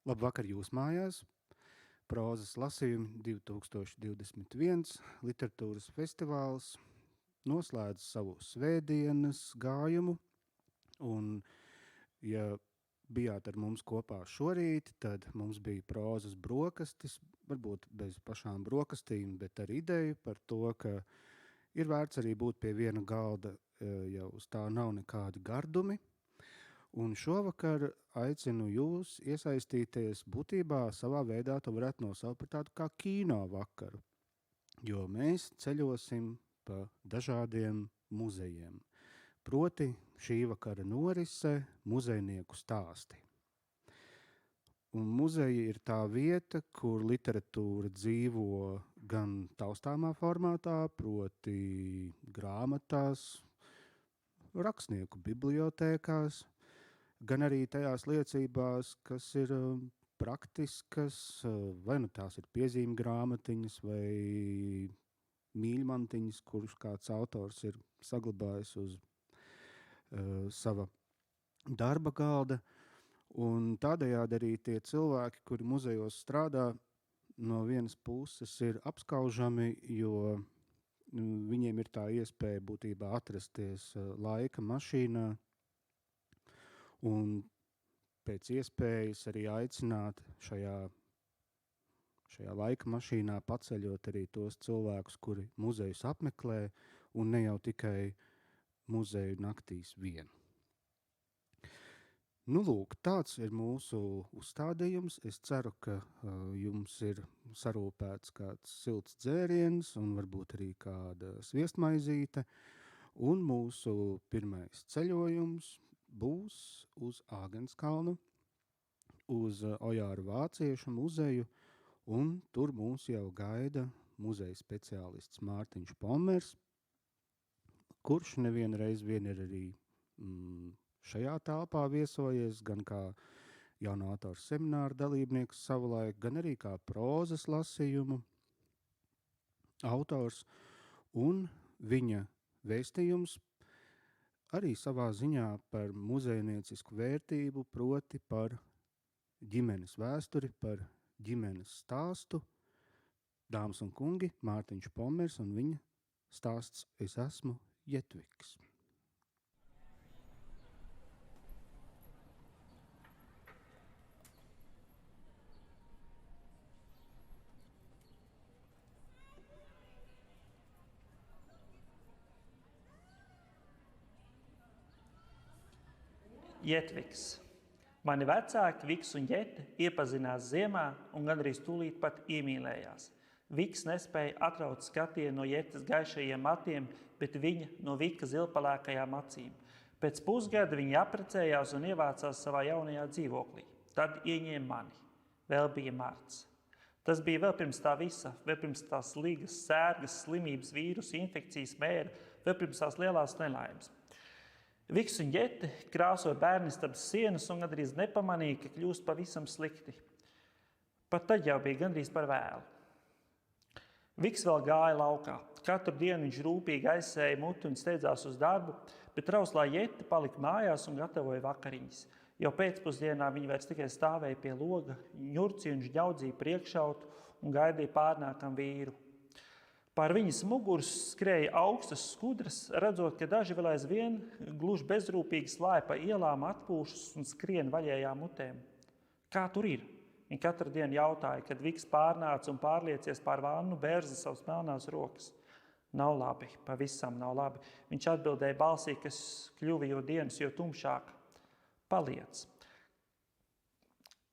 Labvakar jūs mājās. Prozas lasījumi 2021 literatūras festivāls noslēdz savu svētdienas gājumu. Un, ja bijāt ar mums kopā šorīt, tad mums bija prozas brokastis, varbūt bez pašām brokastīm, bet ar ideju par to, ka ir vērts arī būt pie viena galda, ja uz tā nav nekādi gardumi. Un šovakar aicinu jūs iesaistīties būtībā savā veidā, to varētu nosaukt par tādu kā kino vakaru, jo mēs ceļosim pa dažādiem muzejiem. Proti šī vakara norise muzejnieku stāsti. Un muzeja ir tā vieta, kur literatūra dzīvo gan taustāmā formātā, proti grāmatās, rakstnieku bibliotēkās, gan arī tajās liecībās, kas ir praktiskas, vai nu tās ir piezīmju grāmatiņas vai mīļmantiņas, kurus kāds autors ir saglabājis uz sava darba galda. Un tādējādi arī tie cilvēki, kuri muzejos strādā, no vienas puses ir apskaužami, jo viņiem ir tā iespēja būtībā atrasties laika mašīnā un pēc iespējas arī aicināt šajā laika mašīnā paceļot arī tos cilvēkus, kuri muzejus apmeklē, un ne jau tikai muzeju naktīs vien. Nu, lūk, tāds ir mūsu uzstādījums. Es ceru, ka jums ir sarūpēts kāds silts dzēriens un varbūt arī kāda sviestmaizīte. Un mūsu pirmais ceļojums būs uz Āgenskalnu, uz Ojāru vāciešu muzeju, un tur mūs jau gaida muzeja speciālists Mārtiņš Pommers, kurš nevienreiz vien ir arī šajā telpā viesojies, gan kā jaunā autora semināra dalībnieks savulaik, gan arī kā prozas lasījumu autors, un viņa vēstījums arī savā ziņā par muzejniecisku vērtību, proti par ģimenes vēsturi, par ģimenes stāstu. Dāmas un kungi, Mārtiņš Pommers un viņa stāsts Es esmu Jetviks. Jetviks. Mani vecāki, Viks un Jete, iepazinās ziemā un gandrīz tūlīt pat iemīlējās. Viks nespēja atraut skatienu no Jetes gaišajiem matiem, bet viņa no Vika zilpalēkajām acīm. Pēc pusgada viņi apprecējās un ievācās savā jaunajā dzīvoklī. Tad ieņēma mani. Vēl bija marts. Tas bija vēl pirms tā visa, vēl pirms tās ligas, sērgas, slimības, vīrusu, infekcijas, mēra, vēl pirms tās lielās nelaimes. Viks un Jete krāsoja bērnistabas sienas un gandrīz nepamanīja, ka kļūst pavisam slikti. Pat tad jau bija gandrīz par vēlu. Viks vēl gāja laukā. Katru dienu viņš rūpīgi aizsēja muti un steidzās uz darbu, bet trauslā Jete palika mājās un gatavoja vakariņas. Jau pēcpusdienā viņa vairs tikai stāvēja pie loga, ņurci un žņaudzīja priekšautu un gaidīja pārnākam vīru. Pār viņas muguras skrēja augstas skudras, redzot, ka daži vēl aizvien gluži bezrūpīgi slāja pa ielām, atpūšas un skrien vaļējām mutēm. Kā tur ir? Viņa katru dienu jautāja, kad Viks pārnāca un pārliecies pār vannu, bērza savas melnās rokas. Nav labi, pavisam nav labi. Viņš atbildēja balsī, kas kļuva jo dienas, jo tumšāk. Paliec.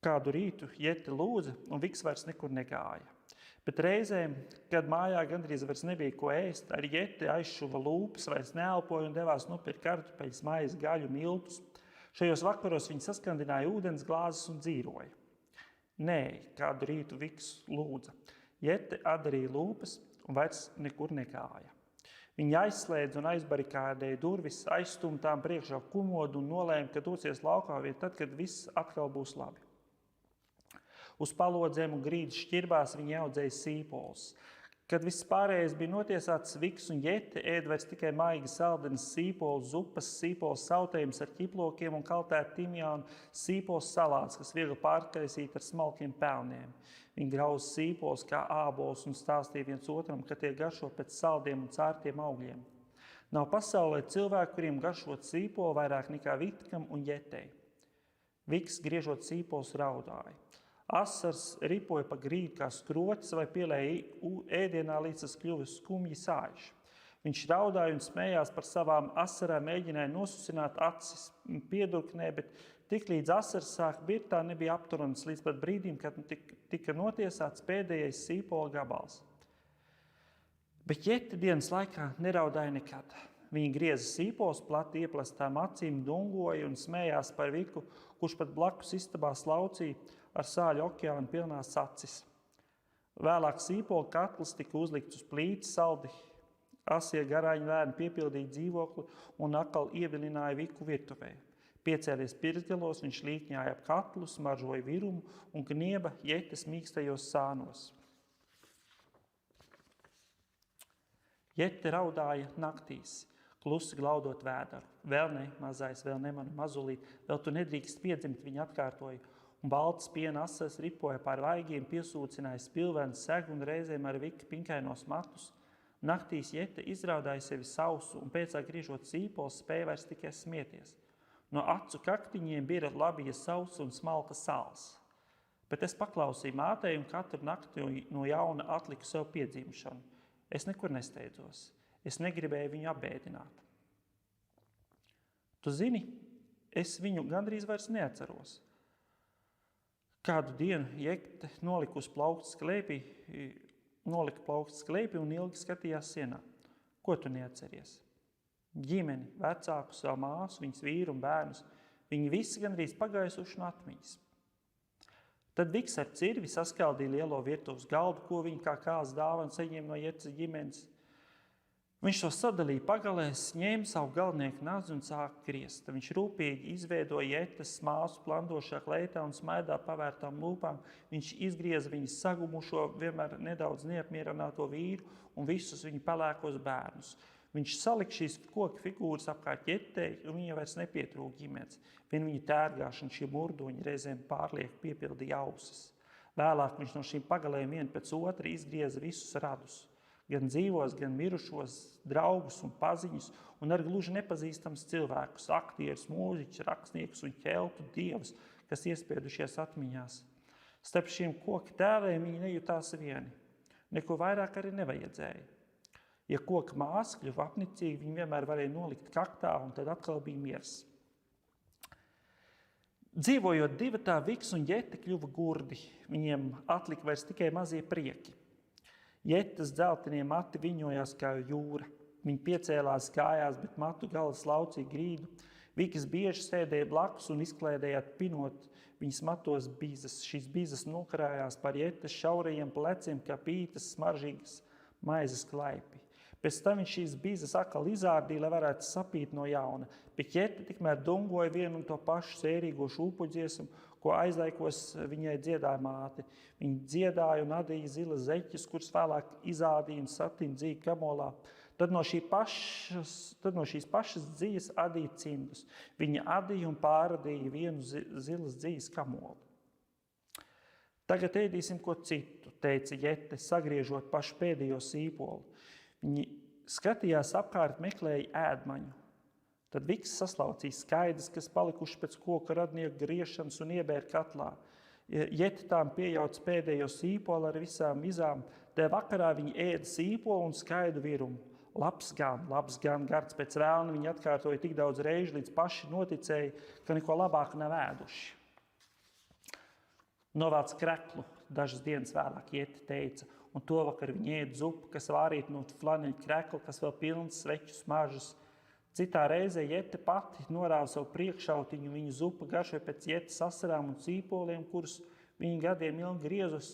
Kādu rītu Jete lūdza, un Viks vairs nekur negāja. Bet reizēm, kad mājā gandrīz vairs nebija ko ēst, arī Jete aizšuva lūpas, vairs neelpoja un devās nopirkt kartupeļus, maizi, gaļu, miltus. Šajos vakaros viņa saskandināja ūdens glāzes un dzīroja. Nē, kādu rītu Viks lūdza. Jete atdarīja lūpas un vairs nekur negāja. Viņa aizslēdza un aizbarikādēja durvis, aizstumtām priekšā kumodu un nolēma, ka dosies laukā vien tad, kad viss atkal būs labi. Uz palodzēm un grīdas šķirbās viņa audzēja sīpols. Kad viss pārējais bija notiesāts, Viks un Jete ēd vairs tikai maigi saldenes sīpolu zupas, sīpolu sautējums ar ķiplokiem un kaltētu timjānu, sīpols salāts, kas viegli pārkaisīt ar smalkiem pelniem. Viņi grauza sīpols kā ābols un stāstīja viens otram, ka tie garšo pēc saldiem un cārtiem augļiem. Nav pasaulē cilvēku, kuriem garšot sīpolu vairāk nekā Vikam un Jetei. Viks, griežot sīpols, raudāja. Asars ripoja pa grīdu kā skroķis vai pielēja ēdienā, līdz tas kļuva skumji sāļš. Viņš raudāja un smējās par savām asarām, mēģināja nosusināt acis piedurknē, bet tik līdz asars sāk birt, tā nebija apturams līdz pat brīdim, kad tika notiesāts pēdējais sīpola gabals. Bet Jete dienas laikā neraudāja nekad. Viņa grieza sīpols plati ieplastām acīm, dungoja un smējās par Viku, kurš pat blakus istabā slaucīja ar sāļu okeānu pilnās acis. Vēlāk sīpola katls tika uzlikts uz plīts, saldi asie garāņu vērni piepildīja dzīvokli un atkal ievilināja Viku virtuvē. Piecēlies pirksgalos, viņš līkņāja ap katlu, smaržoja virumu un gnieba Jetes mīkstajos sānos. Jete raudāja naktīs, klusi glaudot vēdaru. Vēl ne, mazais, vēl ne manu mazulīt, vēl tu nedrīkst piedzimt, viņa atkārtoja. Un baltas piena asars ripoja pār vaigiem, piesūcināja spilvenu segu un reizēm ar Vika pinkainos matus. Naktīs Jete izraudāja sevi sausu un pēcāk griežot sīpols spēja vairs tikai smieties. No acu kaktiņiem bija labi, ja sausa un smalka sāls. Bet es paklausīju mātei un katru nakti no jauna atliku sev piedzimšanu. Es nekur nesteidzos. Es negribēju viņu apbēdināt. Tu zini, es viņu gandrīz vairs neatceros. Kādu dienu Jete nolika plaukts sklēpī un ilgi skatījās sienā. Ko tu neatceries? Ģimeni, vecāku, savu māsu, viņas vīru un bērnus. Viņi visi gandrīz pagaisuši no atmiņas. Tad Viks ar cirvi saskaldīja lielo virtuves galdu, ko viņi kā kāds dāvanu saņēma no Jetes ģimenes. Viņš to sadalīja pagalēs, ņēma savu galvnieku nazi un sāka griezt. Viņš rūpīgi izveidoja Jetes māsu plandošā kleitā un smaidā pavērtām lūpām. Viņš izgrieza viņas sagumušo, vienmēr nedaudz neapmierināto vīru un visus viņa pelēkos bērnus. Viņš salika šīs koka figūras apkārt Jetei, un viņa vairs nepietrūka ģimenes. Vien viņa tērgāšana, šie murdoņi reizēm pārliek piepildīja ausis. Vēlāk viņš no šīm pagalēm vienu pēc otra izgrieza visus radus. Gan dzīvos, gan mirušos, draugus un paziņus, un ar gluži nepazīstams cilvēkus, aktierus, mūziķus, rakstniekus un ķeltu dievus, kas iespiedušies atmiņās. Starp šiem koka tēliem viņi nejūtās vieni. Neko vairāk arī nevajadzēja. Ja koka māsa kļuva apnicīga, viņi vienmēr varēja nolikt kaktā, un tad atkal bija miers. Dzīvojot divatā, Viks un Jete kļuva gurdi. Viņiem atlika vairs tikai mazie prieki. Jetes dzeltenie mati viņojās kā jūra. Viņi piecēlās kājās, bet matu galas laucīja grīdu. Viks bieži sēdēja blakus un izklēdējāt pinot viņas matos bizas. Šīs bizas nokarājās par Jetes šaurajiem pleciem kā pītas smaržīgas maizes klaipi. Pēc tam viņš šīs bizas atkal izārdīja, lai varētu sapīt no jauna. Bet Jete tikmēr dungoja vienu un to pašu sērīgo šūpuģiesmu, ko aizaikos viņai dziedāja māte. Viņa dziedāja un adīja zilas zeķus, kuras vēlāk izādīja un satīna dzīvi kamolā. Tad no šīs pašas dzīves adīja cindus. Viņa adīja un pāradīja vienu zilas dzīves kamolu. Tagad ēdīsim ko citu, teica Jete, sagriežot pašu pēdējo sīpolu. Viņi skatījās apkārt, meklēja ēdmaņu. Tad Viks saslaucīja skaidrs, kas palikuši pēc koka radnieku griešanas un iebēra katlā. Jete tām piejauca pēdējo sīpolu ar visām mizām. Te vakarā viņi ēda sīpolu un skaidu virumu. Labs gan, gards pēc vēlna. Viņi atkārtoja tik daudz reižu, līdz paši noticēja, ka neko labāku nav ēduši. Novāc kreklu, dažas dienas vēlāk Jete teica, un to vakar viņi ēda zupu, kas vārīta no flaneļa krekla, kas vēl pilns sveķu smaržas. Citā reizē Jete pati norāva savu priekšautiņu, viņu zupa garšoja pēc Jetes asarām un sīpoliem, kurus viņi gadiem ilgi griezus.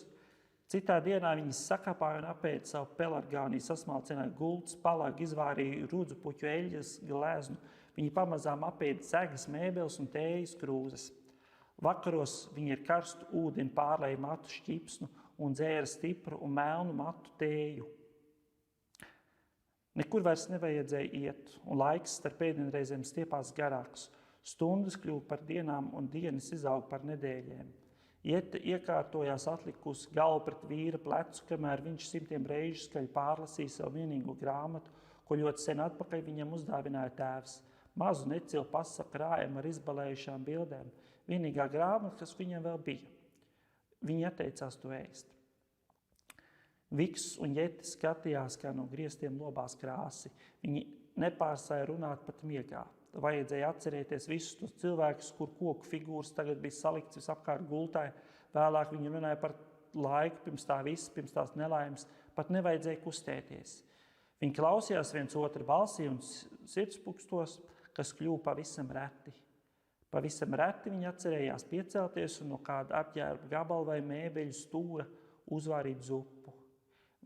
Citā dienā viņas sakapāja un apēda savu pelargāniju, sasmalcināja gultas, palāgu, izvārīja rudzupuķu eļļas gleznu. Viņi pamazām apēda segas, mēbeles un tējas krūzes. Vakaros viņi ar karstu ūdeni pārlēja matu šķipsnu un dzēra stipru un melnu matu tēju. Nekur vairs nevajadzēja iet, un laiks starp ēdienreizēm stiepās garāks. Stundas kļuva par dienām, un dienas izauga par nedēļiem. Jete iekārtojās atlikusi galvu pret vīra plecu, kamēr viņš simtiem reižu skaļi pārlasīja savu vienīgo grāmatu, ko ļoti sen atpakaļ viņam uzdāvināja tēvs. Mazu necilu pasaku krājumu ar izbalējušām bildēm. Vienīgā grāmata, kas viņam vēl bija. Viņi atteicās to ēst. Viks un Jete skatījās, kā no griestiem lobās krāsi. Viņi nepārsāja runāt pat miegā. Vajadzēja atcerēties visus tos cilvēkus, kur koku figūras tagad bija salikts visapkārt gultai. Vēlāk viņi runāja par laiku pirms tā viss, pirms tās nelaimes. Pat nevajadzēja kustēties. Viņi klausījās viens otru balsī un sirdspūkstos, kas kļuva pavisam reti. Pavisam reti viņi atcerējās piecelties un no kāda apģērba gabala vai mēbeļu stūra uzvārīt zupu.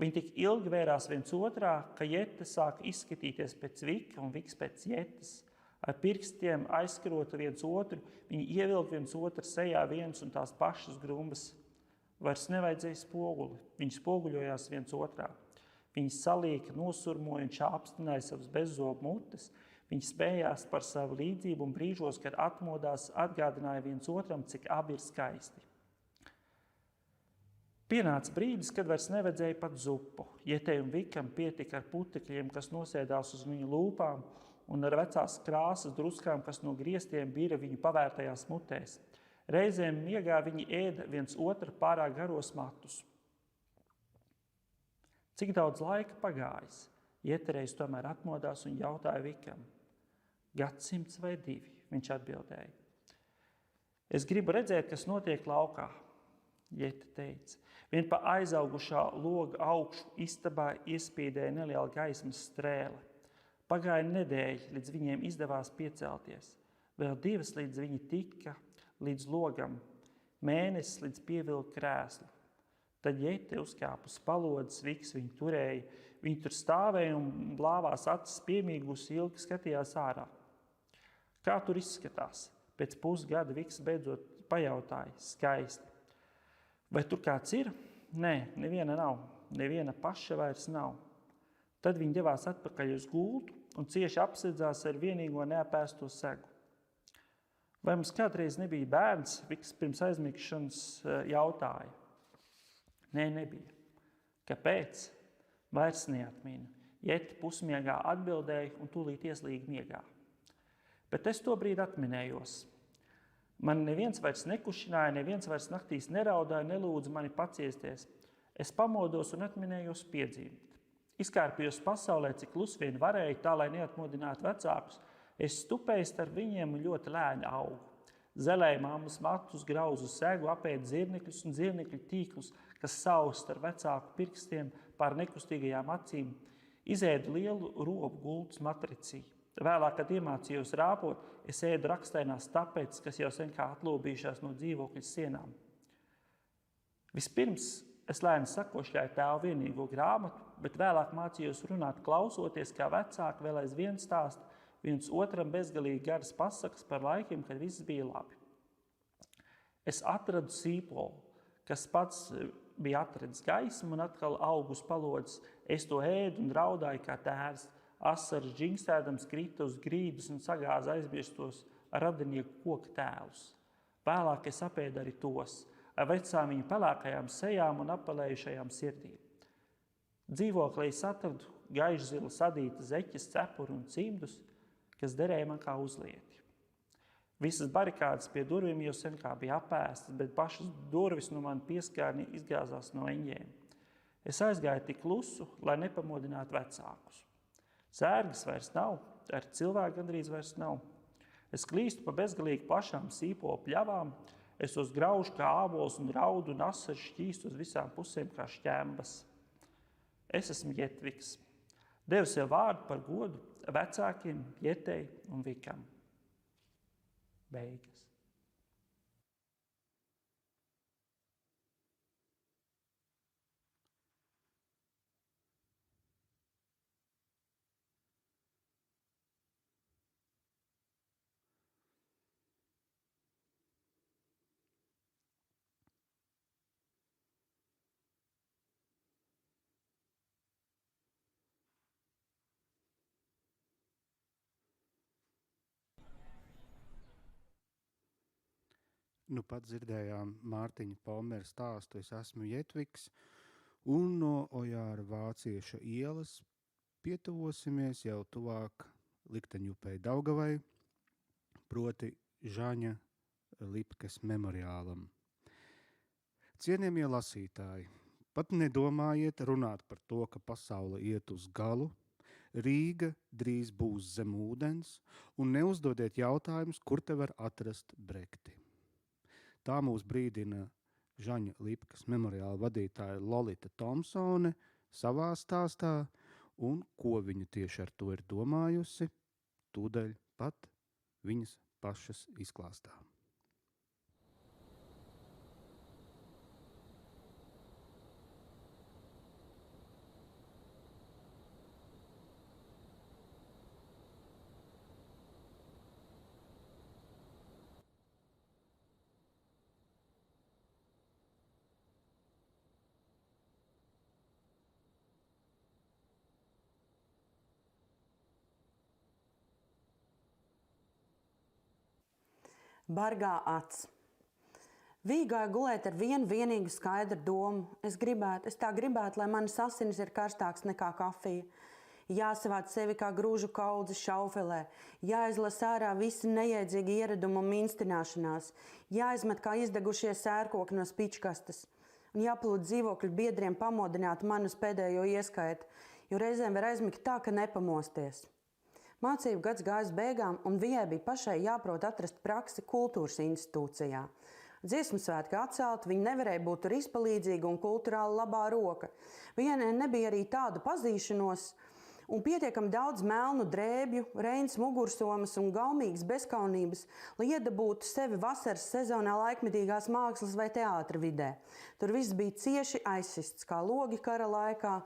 Viņi tik ilgi vērās viens otrā, ka Jete sāka izskatīties pēc Vika un Viks pēc Jetes. Ar pirkstiem aizskarot viens otru, viņi ievilka viens otru sejā viens un tās pašas grumbas. Vairs nevajadzēja spoguli, viņi spoguļojās viens otrā. Viņi salīka, nosurmoja un čāpstināja savas bezzobu mutes. Viņi spējās par savu līdzību un brīžos, kad atmodās, atgādināja viens otram, cik abi ir skaisti. Pienāca brīdis, kad vairs nevajadzēja pat zupu. Jetei un Vikam pietika ar putekļiem, kas nosēdās uz viņu lūpām, un ar vecās krāsas druskām, kas no griestiem bira viņu pavērtajās mutēs. Reizēm miegā viņi ēda viens otru pārāk garos matus. Cik daudz laika pagājis? Jete reiz tomēr atmodās un jautāja Vikam. 100 vai 2, viņš atbildēja. Es gribu redzēt, kas notiek laukā, Jete teica. Vien pa aizaugušā loga augšu istabā iespīdēja neliela gaismas strēle. Pagāja nedēļa, līdz viņiem izdevās piecelties. Vēl 2, līdz viņi tika līdz logam. Mēnesis līdz pievilka krēslu. Tad Jete uzkāpa uz palodzes, Viks viņu turēja. Viņi tur stāvēja un blāvās acis piemīgusi ilgi skatījās ārā. Kā tur izskatās? Pēc pusgada Viks beidzot pajautāja skaisti. Vai tur kāds ir? Nē, neviena nav. Neviena paša vairs nav. Tad viņi devās atpakaļ uz gultu un cieši apsēdzās ar vienīgo neapēsto segu. Vai mums kādreiz nebija bērns? Viks pirms aizmigšanas jautāja. Nē, nebija. Kāpēc? Vairs neatmina. Jete pusmiegā atbildēja un tūlīt ieslīga miegā. Bet es to brīdi atminējos. Man neviens vairs nekušināja, neviens vairs naktīs neraudāja, nelūdza mani paciesties. Es pamodos un atminējos piedzīvot. Izkārpījos pasaulē, cik klus vien varēju, tā, lai neatmodinātu vecākus. Es stupēju starp viņiem un ļoti lēni augu. Zelēju mammas matus, grauzu segu, apēdu zirnekļus un zirnekļu tīklus, kas saust ar vecāku pirkstiem pār nekustīgajām acīm. Izēdu lielu robu gultas matricī. Vēlāk, kad iemācījos rāpot, es ēdu rakstainās tapetes, kas jau sen kā atlobījušās no dzīvokļa sienām. Vispirms es lēni sakošļāju tēvu vienīgo grāmatu, bet vēlāk mācījos runāt klausoties, kā vecāki vēl aizvien stāst viens otram bezgalīgi garas pasakas par laikiem, kad viss bija labi. Es atradu sīpolu, kas pats bija atradis gaismu un atkal augu uz palodzes. Es to ēdu un raudāju kā tēvs. Asaras džingstēdams krita uz grīdas un sagāza aizbiestos radinieku koka tēlus. Vēlāk es apēdu arī tos, ar vecām viņu pelēkajām sejām un apelējušajām sirdīm. Dzīvoklī es atradu gaišzila sadīta zeķes, cepuru un cimdus, kas derēja man kā uzlieti. Visas barikādas pie durvīm jau sen kā bija apēstas, bet pašas durvis no man pieskārni izgāzās no eņģiem. Es aizgāju tik klusu, lai nepamodinātu vecākus. Sērgas vairs nav, ar cilvēku gandrīz vairs nav. Es klīstu pa bezgalīgi plašām sīpolu pļavām, es tos graužu kā ābols un raudu un asaru šķīstu uz visām pusēm kā šķembas. Es esmu Jetviks. Devu sev vārdu par godu vecākiem Jetei un Vikam. Beigas. Nu pat dzirdējām Mārtiņa Palmera stāstu Es esmu Jetviks, un no Ojāra Vācieša ielas pietuvosimies jau tuvāk Likteņupei Daugavai, proti Žaņa Lipkes memoriālam. Cienījamie lasītāji, pat nedomājiet runāt par to, ka pasaule iet uz galu, Rīga drīz būs zem ūdens, un neuzdodiet jautājumus, kur te var atrast brekti. Tā mūs brīdina Žaņa Lipkas memoriāla vadītāja Lolita Tomsone savā stāstā, un ko viņa tieši ar to ir domājusi, tūdaļ pat viņas pašas izklāstā. Bargā acs. Vija gāja gulēt ar vienu vienīgu skaidru domu. Es tā gribētu, lai manas asinis ir karstāks nekā kafija. Jāsavāc sevi kā grūžu kaudzi šaufelē. Jāizlas ārā visi nejēdzīgi ieradumi un minstināšanās. Jāizmet kā izdegušie sērkoki no spičkastes. Un jāplūd dzīvokļu biedriem pamodināt manus pēdējo ieskaitu, jo reizēm var aizmigt tā, ka nepamosties. Mācību gads gājas beigām, un Vijai bija pašai jāprot atrast praksi kultūras institūcijā. Dziesmu svētki atcelt, viņa nevarēja būt tur izpalīdzīga un kulturāli labā roka. Viņai nebija arī tādu pazīšanos un pietiekami daudz melnu drēbju, reins mugursomas un gaumīgas bezkaunības, lai iedabūtu sevi vasaras sezonā laikmetīgās mākslas vai teātra vidē. Tur viss bija cieši aizsists, kā logi kara laikā,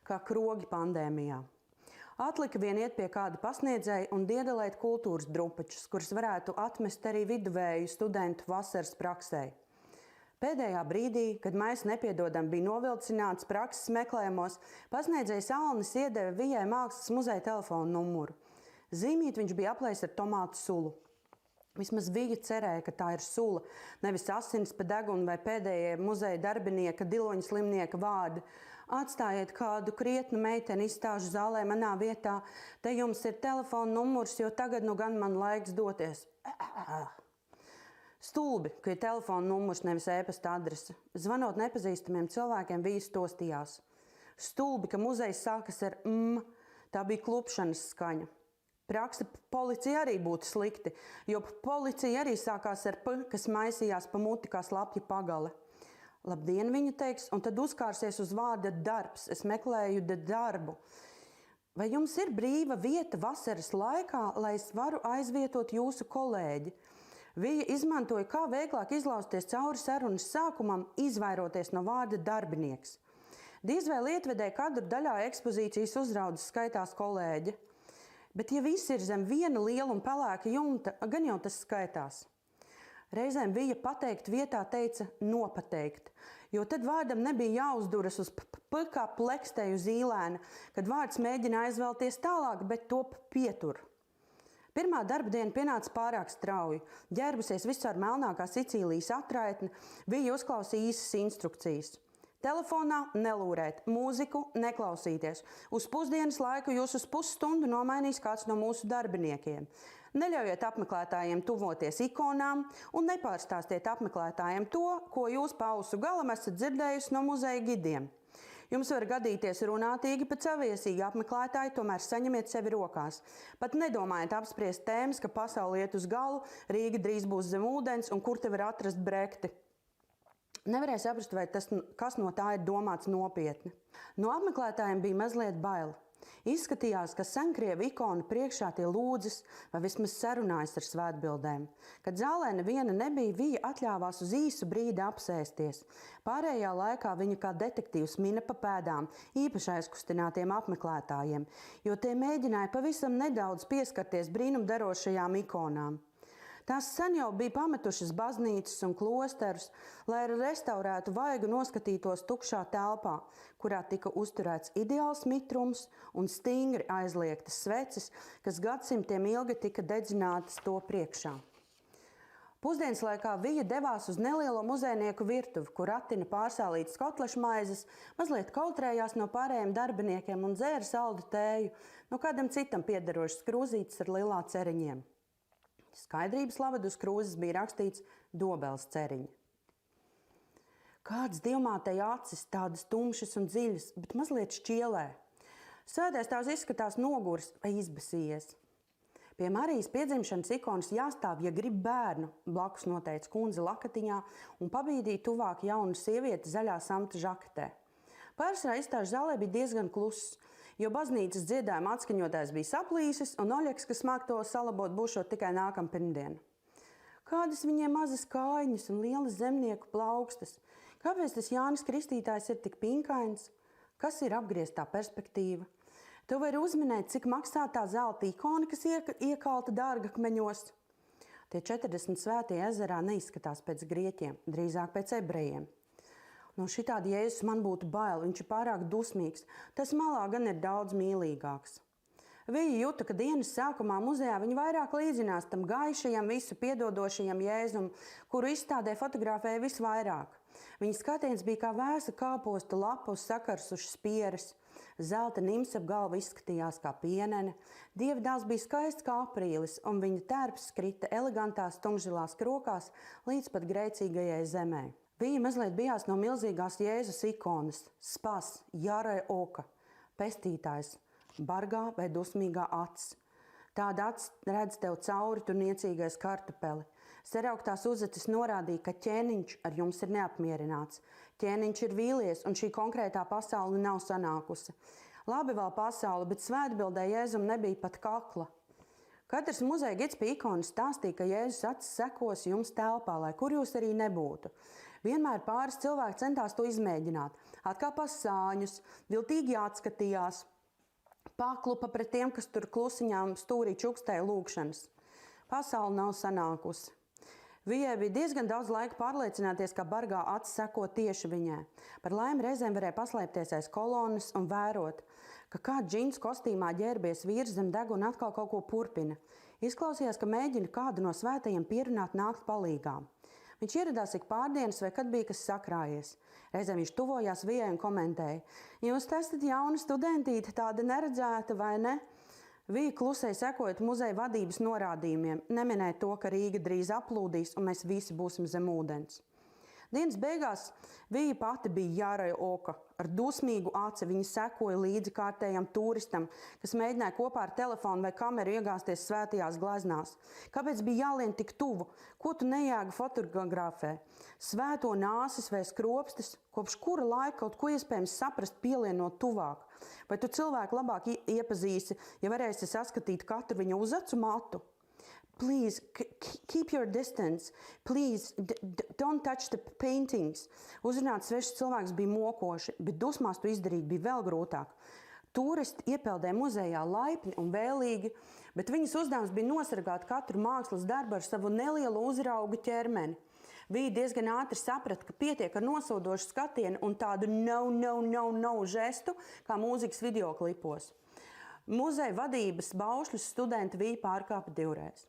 kā krogi pandēmijā. Atlika vien iet pie kāda pasniedzēja un diedelēt kultūras drupačus, kuras varētu atmest arī viduvēju studentu vasaras praksē. Pēdējā brīdī, kad mēs nepiedodam bija novilcināts prakses meklējumos, pasniedzējs Alnis iedeva Vijai mākslas muzeja telefonu numuru. Zīmīt viņš bija aplējis ar tomātu sulu. Vismaz Vija cerēja, ka tā ir sula, nevis asins pa degunu vai pēdējie muzeja darbinieka, diloņa slimnieka vārdi. Atstājiet kādu krietnu meiteni izstāžu zālē manā vietā, te jums ir telefona numurs, jo tagad nu gan man laiks doties. Stulbi, ka ir telefona numurs, nevis ēpasta adrese. Zvanot nepazīstamiem cilvēkiem, Vija stostījās. Stulbi, ka muzejs sākas ar tā bija klupšanas skaņa. Praksa policija arī būtu slikti, jo policija arī sākās ar p, kas maisījās pa muti kā slapja pagale. Labdien, viņa teiks, un tad uzkārsies uz vārda darbs. Es meklēju darbu. Vai jums ir brīva vieta vasaras laikā, lai es varu aizvietot jūsu kolēģi? Vija izmantoja, kā vieglāk izlausties cauri sarunas sākumam, izvairoties no vārda darbinieks. Diez vai lietvedēja kadru daļā ekspozīcijas uzraudzes skaitās kolēģi. Bet ja viss ir zem viena liela un pelēka jumta, gan jau tas skaitās. Reizēm Vija pateikt vietā teica nopateikt, jo tad vārdam nebija jāuzduras uz p kā plekstēju zīlēna, kad vārds mēģina aizvēlties tālāk, bet top pietur. Pirmā darba diena pienāca pārāk strauji. Ģērbusies visur melnākā Sicīlijas atraitne, Vija uzklausīja īsas instrukcijas. Telefonā nelūrēt, mūziku neklausīties. Uz pusdienas laiku jūs uz pusstundu nomainīs kāds no mūsu darbiniekiem. Neļaujiet apmeklētājiem tuvoties ikonām un nepārstāstiet apmeklētājiem to, ko jūs pa ausu galam esat dzirdējusi no muzeja gidiem. Jums var gadīties runātīgi, bet saviesīgi apmeklētāji, tomēr saņemiet sevi rokās. Pat nedomājiet apspriest tēmas, ka pasaule iet uz galu, Rīga drīz būs zem ūdens un kur te var atrast brekti. Nevarēja saprast, vai kas no tā ir domāts nopietni. No apmeklētājiem bija mazliet bail. Izskatījās, ka senkrievu ikonu priekšā tie lūdzas vai vismaz sarunājas ar svētbildēm. Kad zālē neviena nebija, Vija atļāvās uz īsu brīdi apsēsties. Pārējā laikā viņa kā detektīvs mina pa pēdām īpaši aizkustinātiem apmeklētājiem, jo tie mēģināja pavisam nedaudz pieskarties brīnumdarošajām ikonām. Tās sen jau bija pametušas baznīcas un klosterus, lai ar restaurētu vaigu noskatītos tukšā telpā, kurā tika uzturēts ideāls mitrums un stingri aizliegtas sveces, kas gadsimtiem ilgi tika dedzinātas to priekšā. Pusdienas laikā Vija devās uz nelielo muzejnieku virtuvi, kur ratina pārsālītas kotlešu maizes, mazliet kautrējās no pārējiem darbiniekiem un dzēra saldu tēju, no kādam citam piederošas krūzītes ar lilā ceriņiem. Skaidrības labad uz krūzes bija rakstīts Dobels ceriņi. Kādas dievmātēja acis, tādas tumšas un dziļas, bet mazliet šķielē. Sēdēs tās izskatās noguris vai izbesījies. Pie Marijas piedzimšanas ikonas jāstāv, ja grib bērnu, blakus noteica kundze lakatiņā un pabīdīja tuvāk jaunu sievieti zaļā samta žaketē. Pārsvarā izstāžu zālē bija diezgan kluss, jo baznīcas dziedājuma atskaņotājs bija saplīsis un Oļeks, kas māk to salabot, būšot tikai nākam pirmdienu. Kādas viņiem mazas kājiņas un lielas zemnieku plaukstas? Kāpēc tas Jānis Kristītājs ir tik pinkains? Kas ir apgrieztā perspektīva? Tu vari uzminēt, cik maksā tā zelta ikona, kas iekalta dārgakmeņos. Tie 40 svētie ezerā neizskatās pēc grieķiem, drīzāk pēc ebrejiem. No šitādi Jēzus man būtu bail, viņš ir pārāk dusmīgs, tas malā gan ir daudz mīlīgāks. Vija jūta, ka dienas sākumā muzejā viņa vairāk līdzinās tam gaišajam, visu piedodošajam Jēzum, kuru izstādē fotografēja visvairāk. Viņa skatiens bija kā vēsa kāposta lapa uz sakarsušas pieres. Zelta nims ap galvu izskatījās kā pienene. Dievdēls bija skaists kā aprīlis, un viņa tērps skrita elegantās tumšzilās krokās līdz pat grēcīgajai zemē. Vija mazliet bijās no milzīgās Jēzus ikonas, spas, jārai oka, pestītājs, bargā vai dusmīgā acis. Tāda acis redz tev cauri, tu niecīgais kartupeli. Sarauktās uzacis norādīja, ka ķēniņš ar jums ir neapmierināts. Ķēniņš ir vīlies, un šī konkrētā pasaule nav sanākusi. Labi vēl pasaule, bet svētbildē Jēzum nebija pat kakla. Katrs muzeja gids pie ikonas stāstīja, ka Jēzus acis sekos jums telpā, lai kur jūs arī nebūtu. Vienmēr pāris cilvēki centās to izmēģināt. Atkāpās sāņus, viltīgi atskatījās, paklupa pret tiem, kas tur klusiņām stūrī čukstēja lūkšanas. Pasaule nav sanākusi. Vijai bija diezgan daudz laika pārliecināties, ka bargā acis seko tieši viņai. Par laimi reizēm varēja paslēpties aiz kolonas un vērot, ka kāds džins kostīmā ģērbies vīrs zem deguna atkal kaut ko purpina. Izklausījās, ka mēģina kādu no svētajiem pierunāt nākt palīgā. Viņš ieradās ik pārdienas vai kad bija kas sakrājies. Reizēm viņš tuvojās Vijai un komentēja: "Jūs esat jauna studentīte, tāda neredzēta, vai ne?" Vija klusēja sekojot muzeja vadības norādījumiem, neminēja to, ka Rīga drīz aplūdīs un mēs visi būsim zem ūdens. Dienas beigās Vija pati bija jārai oka. Ar dusmīgu aci viņa sekoja līdzi kārtējam turistam, kas mēģināja kopā ar telefonu vai kameru iegāzties svētajās gleznās. Kāpēc bija jālien tik tuvu? Ko tu nejēgi fotografē? Svēto nāsis vai skropstis? Kopš kura laika kaut ko iespējams saprast, pielienot tuvāk? Vai tu cilvēku labāk iepazīsi, ja varēsi saskatīt katru viņa uzacu matu? Please, keep your distance. Please, don't touch the paintings. Uzrunāt svešs cilvēks bija mokoši, bet dusmās to izdarīt bija vēl grūtāk. Turisti iepeldēja muzejā laipni un vēlīgi, bet viņas uzdevums bija nosargāt katru mākslas darbu ar savu nelielu uzrauga ķermeni. Vija diezgan ātri saprata, ka pietiek ar nosodošu skatienu un tādu no žestu, kā mūzikas videoklipos. Muzeja vadības baušļus studenti Vija pārkāpa divreiz.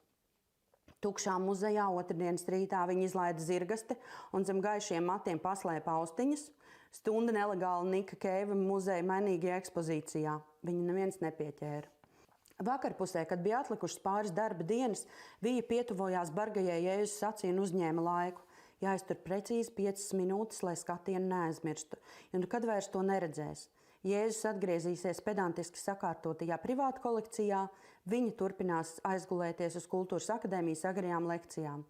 Tukšā muzejā otrdienas rītā viņa izlaida zirgasti un zem gaišiem matiem paslēpa austiņas. Stunda nelegāli Nika Keiva muzeja mainīgajā ekspozīcijā. Viņu neviens nepieķēra. Vakarpusē, kad bija atlikušas pāris darba dienas, Vija pietuvojās bargajai Jēzus acī un uzņēma laiku. Jāiztur precīzi 5 minūtes, lai skatienu neaizmirstu, jo nekad vairs to neredzēs. Jēzus atgriezīsies pedantiski sakārtotajā privāta kolekcijā, viņa turpinās aizgulēties uz Kultūras akadēmijas agrajām lekcijām.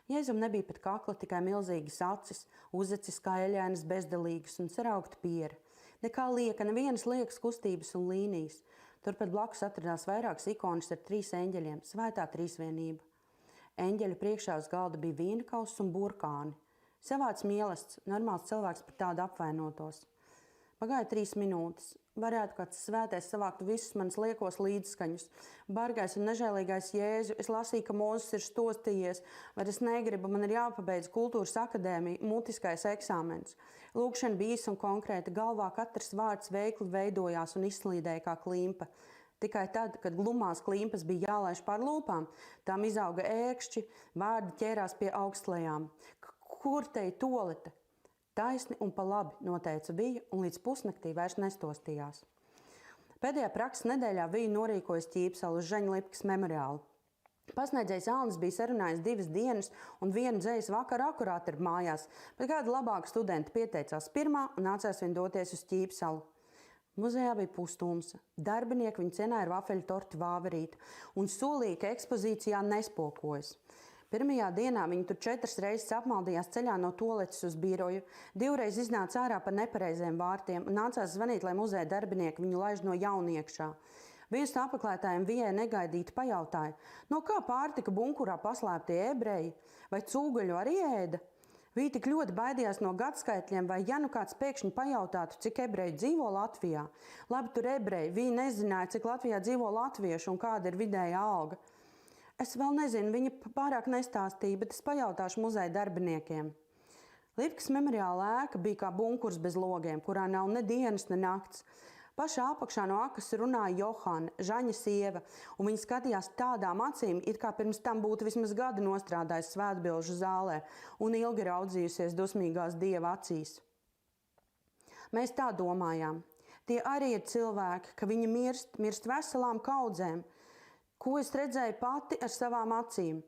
Jēzum nebija pat kakla, tikai milzīgas acis, uzacis kā eļainas bezdelīgas un saraugta pieri. Nekā lieka, nevienas liekas kustības un līnijas. Turpat blakus atradās vairākas ikonas ar 3 eņģeļiem, svētā trīsvienība. Eņģeļu priekšā uz galda bija vīnkauss un burkāni. Savāds mielasts, normāls cilvēks par tādu apvainotos. Pagāja 3 minūtes. Varētu kāds svētais savāktu visus manas liekos līdzskaņus. Bargais un nežēlīgais Jēzu, es lasīju, ka Mūzes ir stostījies, bet es negribu, man ir jāpabeidz Kultūras akadēmija, mutiskais eksāmens. Lūkšana bija īsa un konkrēta, galvā katrs vārds veikli veidojās un izslīdēja kā klimpa. Tikai tad, kad glumās klimpas bija jālaiž pār lūpām, tām izauga ēkšķi, vārdi ķērās pie augstlējām. Kur te ir tolete? Taisni un pa labi, noteica Vija, un līdz pusnaktī vairs nestostījās. Pēdējā prakses nedēļā Vija norīkojas Ķīpsalu uz Žaņlipkas memoriālu. Pasniedzējs Alnis bija sarunājis 2 dienas un 1 dzejas vakaru akurāt ir mājās, bet kāda labāka studenta pieteicās pirmā un nācās vien doties uz Ķīpsalu. Muzejā bija pustumsa. Darbinieki viņu cienāja ar vafeļu torti vāverīti un solīja, ka ekspozīcijā nespokojas. Pirmajā dienā viņi tur 4 reizes apmaldījās ceļā no toaletes uz biroju, 2 reizes iznāca ārā pa nepareiziem vārtiem un nācās zvanīt, lai muzeja darbinieki viņu laiž no jauna iekšā. Viens no apmeklētājiem Vijai negaidīti pajautāja, no kā pārtika bunkurā paslēptie ebreji, vai cūgaļu arī ēda? Vija tik ļoti baidījās no gadskaitļiem, vai ja nu kāds pēkšņi pajautātu, cik ebreji dzīvo Latvijā. Labi, tur ebreji, Vija nezināja, cik Latvijā dzīvo latviešu un kāda ir vidējā alga. Es vēl nezinu, viņa pārāk nestāstīja, bet es pajautāšu muzeja darbiniekiem. Lipkas memoriāla ēka bija kā bunkurs bez logiem, kurā nav ne dienas, ne nakts. Pašā apakšā no akas runāja Johana, Žaņa sieva, un viņa skatījās tādām acīm, it kā pirms tam būtu vismaz gadu nostrādājis svētbilžu zālē un ilgi raudzījusies dusmīgās dieva acīs. Mēs tā domājām. Tie arī ir cilvēki, ka viņi mirst veselām kaudzēm. Ko es redzēju pati ar savām acīm?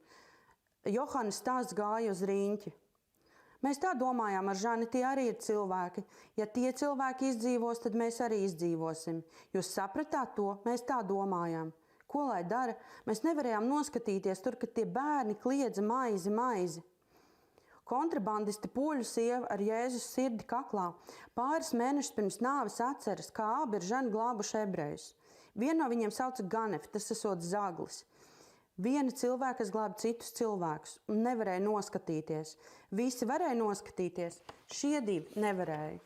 Johana stāsts gāja uz riņķi. Mēs tā domājām ar Žani, tie arī ir cilvēki. Ja tie cilvēki izdzīvos, tad mēs arī izdzīvosim. Jūs sapratāt to? Mēs tā domājām. Ko lai dara? Mēs nevarējām noskatīties tur, kad tie bērni kliedza maizi, maizi. Kontrabandisti poļu sieva ar Jēzus sirdi kaklā. Pāris mēnešus pirms nāves atceras, kā abi ir Žani glābuši ebrejus. Vienu no viņiem sauca Ganef, tas esot zaglis. Viena cilvēka, kas glāba citus cilvēkus, un nevarēja noskatīties. Visi varēja noskatīties, šie 2 nevarēja.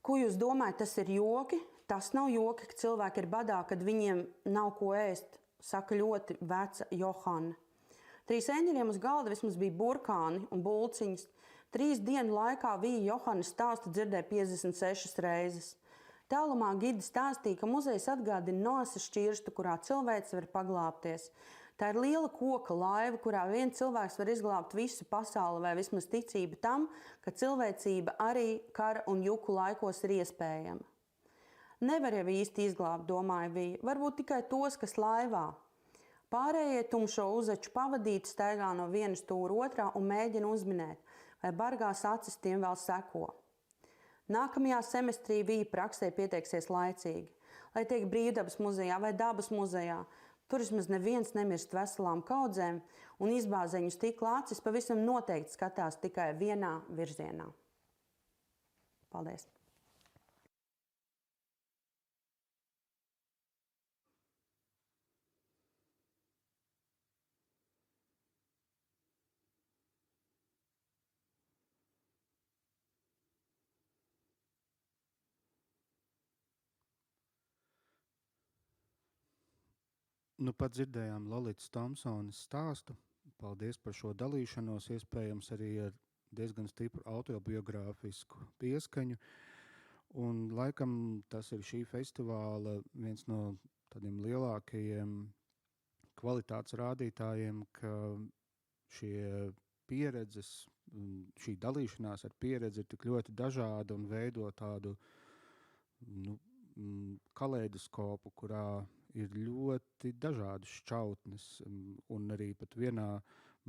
Ko jūs domājat, tas ir joki? Tas nav joki, ka cilvēki ir badā, kad viņiem nav ko ēst, saka ļoti veca Johana. 3 eņģeļiem uz galda vismaz bija burkāni un bulciņas. 3 dienu laikā Vija Johanas stāstu dzirdēja 56 reizes. Tālumā gidi stāstīja, ka muzejs atgādina Noasa šķirstu, kurā cilvēks var paglābties. Tā ir liela koka laiva, kurā viens cilvēks var izglābt visu pasauli vai vismaz ticība tam, ka cilvēcība arī kara un juku laikos ir iespējama. Nevar jau īsti izglābt, domāja Vija, varbūt tikai tos, kas laivā. Pārējie tumšo uzaču pavadīti staigā no vienas stūra otrā un mēģina uzminēt, vai bargās acis tiem vēl seko. Nākamajā semestrī Vija praksē pieteiksies laicīgi, lai tiek brīvdabas muzejā vai dabas muzejā. Tur vismaz neviens nemirst veselām kaudzēm, un izbāzeņu stikla acis pavisam noteikti skatās tikai vienā virzienā. Paldies! Nu, pat dzirdējām Lolitas Tomsonas stāstu. Paldies par šo dalīšanos, iespējams arī ar diezgan stipru autobiogrāfisku pieskaņu. Un laikam tas ir šī festivāla viens no tādiem lielākajiem kvalitātes rādītājiem, ka šie pieredzes, šī dalīšanās ar pieredzi ir tik ļoti dažāda un veido tādu kaleidoskopu, kurā ir ļoti dažādas šķautnes, un arī pat vienā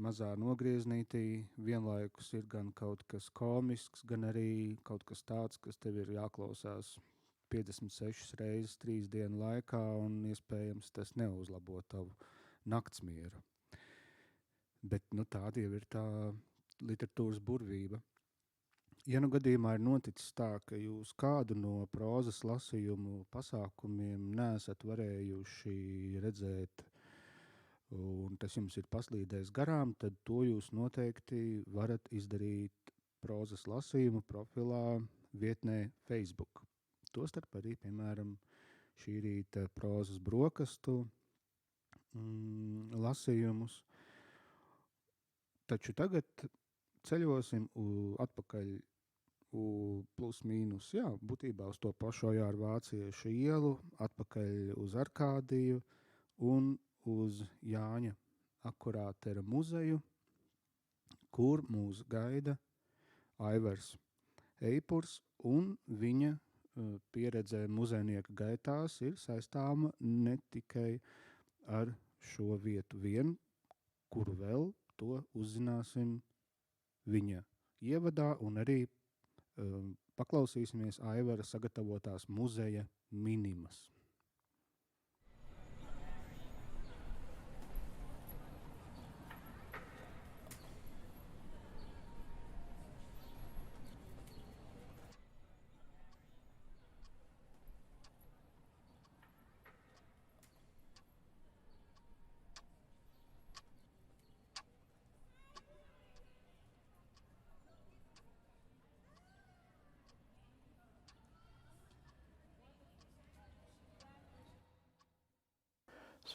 mazā nogrieznītī vienlaikus ir gan kaut kas komisks, gan arī kaut kas tāds, kas tev ir jāklausās 56 reizes 3 dienu laikā, un iespējams tas neuzlabo tavu naktsmieru. Bet tāda jau ir tā literatūras burvība. Ja nu gadījumā ir noticis tā, ka jūs kādu no prózas lasījumu pasākumiem neesat varējuši redzēt, un tas jums ir paslīdējis garām, tad to jūs noteikti varat izdarīt prózas lasījumu profilā vietnē Facebook. Tostarp arī, piemēram, šī rīta prózas brokastu lasījumus. Taču tagad ceļosim atpakaļ plus mīnus, jā, būtībā uz to pašu Ojāru Vāciešu ielu, atpakaļ uz Arkādiju un uz Jāņa Akurātera muzeju, kur mūs gaida Aivars Eipurs, un viņa pieredze muzejnieka gaitās ir saistāma ne tikai ar šo vietu vien, kuru vēl to uzzināsim viņa ievadā, un arī paklausīsimies Aivara sagatavotās muzeja minimas.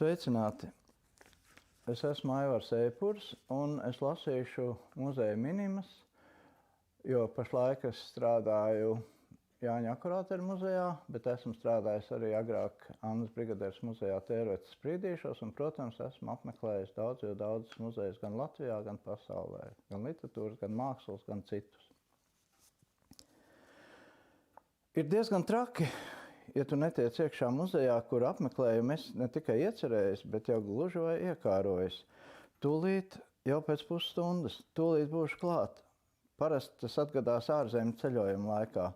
Sveicināti! Es esmu Aivars Eipurs, un es lasīšu muzeja minimas, jo pašlaik es strādāju Jāņa Akurātera muzejā, bet esmu strādājis arī agrāk Annas Brigadieres muzejā Tērvetes Sprīdīšos, un, protams, esmu apmeklējis daudzus muzejus gan Latvijā, gan pasaulē, gan literatūras, gan mākslas, gan citus. Ir diezgan traki, ja tu netiec iekšā muzejā, kur apmeklējumu es ne tikai iecerējis, bet jau gluži vai iekārojis. Tūlīt jau pēc pusstundas, tūlīt būšu klāt. Parasti tas atgadās ārzemju ceļojuma laikā.